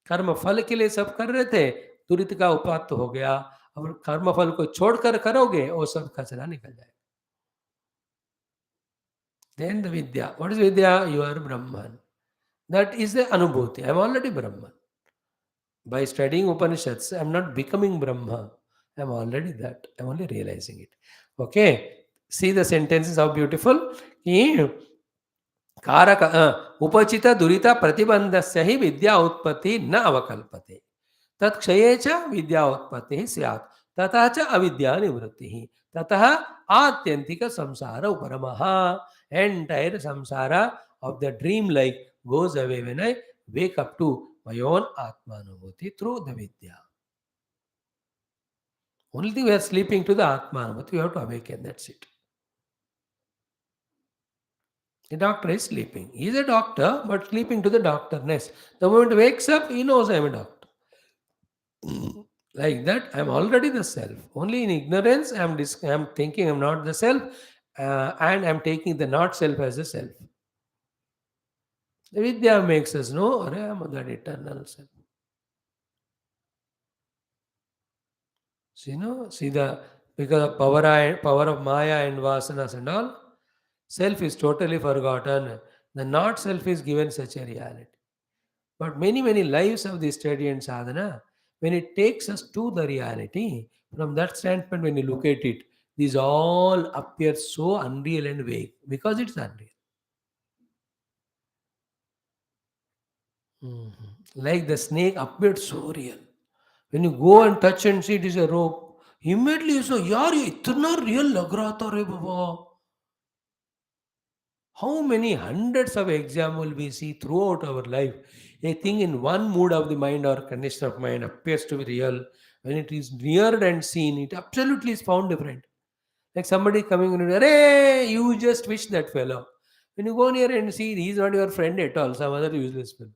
Speaker 1: कर्म फल के लिए सब कर रहे थे, तुरित का उपात्त हो गया. और कर्म फल को छोड़कर करोगे वो सब कचरा निकल जाएगा. Then the vidya. What is vidya? You are Brahman. That is the anubhuti. I am already Brahman. By studying Upanishads, I am not becoming Brahma. I am already that. I am only realizing it. Okay. See the sentences, how beautiful. कि कारक उपचित दुरित प्रतिबंधस्य हि विद्या उत्पत्ति न अवकल्पते. तत्क्षये च विद्या उत्पत्ति स्यात् ततः च अविद्या निवृत्ति ततः आत्यंतिक संसार उपरमः. Entire samsara of the dream life goes away when I wake up to my own Atmanubhuti through the Vidya. Only thing we are sleeping to the Atmanubhuti, we have to awaken, that's it. The doctor is sleeping. He is a doctor, but sleeping to the doctorness. The moment he wakes up, he knows I am a doctor. Like that, I am already the self. Only in ignorance, I am thinking I am not the self, and I am taking the not self as a self. The Vidya makes us know, I am that eternal self. So, see the because of power of Maya and Vasanas and all, self is totally forgotten. The not self is given such a reality. But many, many lives of the study and sadhana, when it takes us to the reality, from that standpoint, when you look at it, these all appear so unreal and vague because it's unreal. Mhm. Like the snake appeared so real. When you go and touch and see it is a rope, immediately you say, यार ये इतना real लग रहा था रे बाबा. How many hundreds of examples we see throughout our life? A thing in one mood of the mind or condition of mind appears to be real. When it is neared and seen, it absolutely is found different. Like somebody coming in, hey, you just wish that fellow. When you go near and see, he is not your friend at all, some other useless fellow.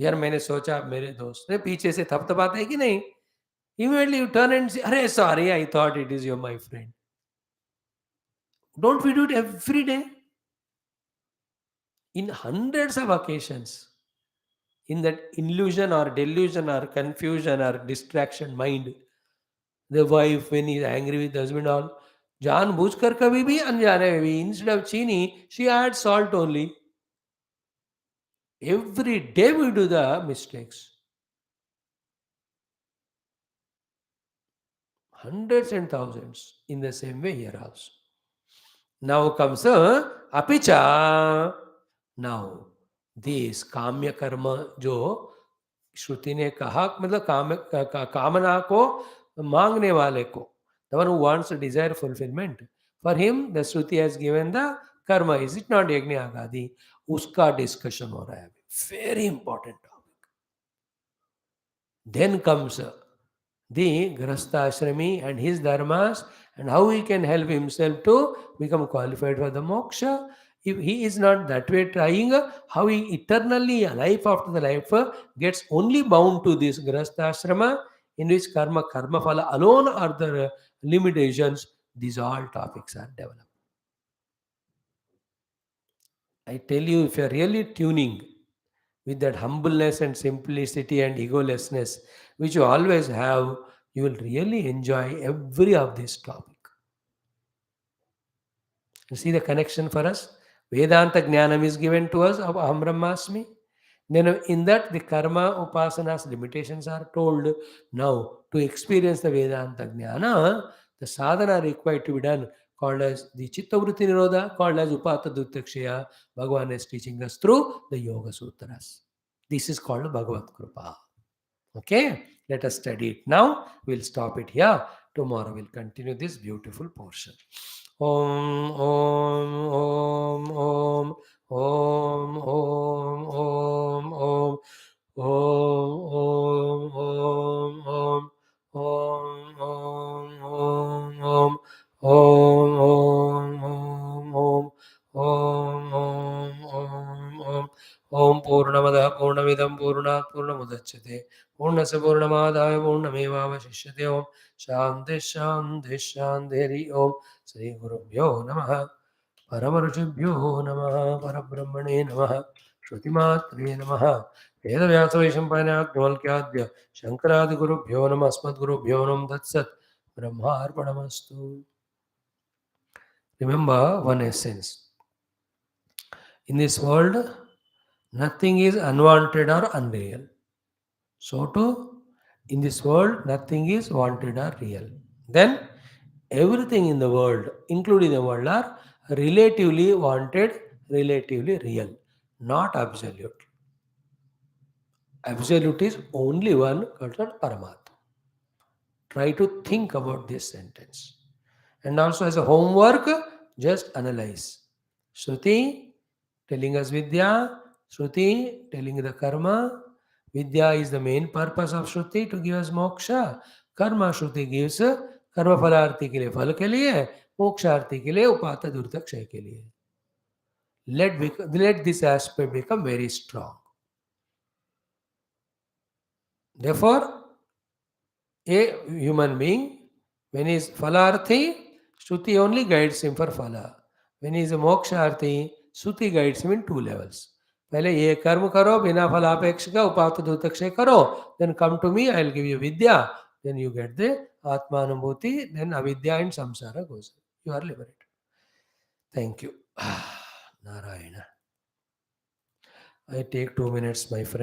Speaker 1: यार मैंने सोचा आप मेरे दोस्त ने पीछे से थपथपाते हैं कि नहीं. Immediately you turn and say, अरे sorry, I thought it is your my friend. Don't we do it every day? In hundreds of occasions, in that illusion or delusion or confusion or distraction mind, the wife, when he's angry with the husband, all जानबूझकर कभी भी अनजाने में भी instead of chini, she adds salt only. Every day we do the mistakes. Hundreds and thousands. In the same way here also. Now comes apicha. Now this काम्य कर्म जो श्रुति ने कहा, मतलब कामना को मांगने वाले को, the one who wants a desire fulfillment, for him the Shruti has given the karma, is it not यज्ञ आगादि, उसका डिस्कशन हो रहा है अभी, very important topic. Then comes the Grastha and his dharmas, and how he can help himself to become qualified for the moksha. If he is not that way trying, how he eternally, life after the life, gets only bound to this Grastha in which karma phala alone are the limitations. These all topics are developed. I tell you, if you are really tuning with that humbleness and simplicity and egolessness which you always have, you will really enjoy every of this topic. You see the connection for us? Vedanta Jnanam is given to us of Aham Brahmasmi. Then in that the karma upasanas limitations are told. Now to experience the Vedanta Jnana, the sadhana required to be done, called as the Chittavritti Nirodha, called as Upata Duttakshaya, Bhagavan is teaching us through the Yoga Sutras. This is called Bhagavad Kripa. Okay, let us study it now. We'll stop it here. Tomorrow we'll continue this beautiful portion. Om, Om, Om, Om, Om, Om, Om, Om. Om, Om, Om, Om, Om, Om, Om, Om, Om, Om, Om, Om, Om, Om, Om. Om Purnamada Purnamidam Purnat Purnamudachyate Purnasya Purnamadaya Purnamevavashishyate Om Shanti Shanti Shanti Om Sri Gurubhyo Namaha Paramaruchibhyo Namaha Parabrahmane Namaha Shrutimatre Namaha Vedavyasa Vaishampayana Gnavalkyadya Shankaradi Gurubhyo Namaha Asmat Gurubhyo Nam Tatsat Brahma Arpanamastu. Remember one essence. In this world, nothing is unwanted or unreal. So too, in this world, nothing is wanted or real. Then, everything in the world, including the world, are relatively wanted, relatively real, not absolute. Absolute is only one called Paramatma. Try to think about this sentence. And also as a homework, just analyze. Shruti telling us Vidya, Shruti telling the karma. Vidya is the main purpose of Shruti to give us moksha. Karma Shruti gives कर्म फलार्थी के लिए फल के लिए, मोक्षार्थी के लिए उपात दूरता क्षय के लिए. Let this aspect become very strong. Therefore, a human being, when he is falarthi, Shruti only guides him for phala. When he is a moksharthi, Shruti guides him in two levels. पहले ये कर्म करो बिना फलापेक्ष का उपात दूतक्षय करो, then come to me, I will give you vidya, then you get the atmanubhuti, then avidya and samsara goes. You are liberated. Thank you. Narayana. I take 2 minutes, my friend.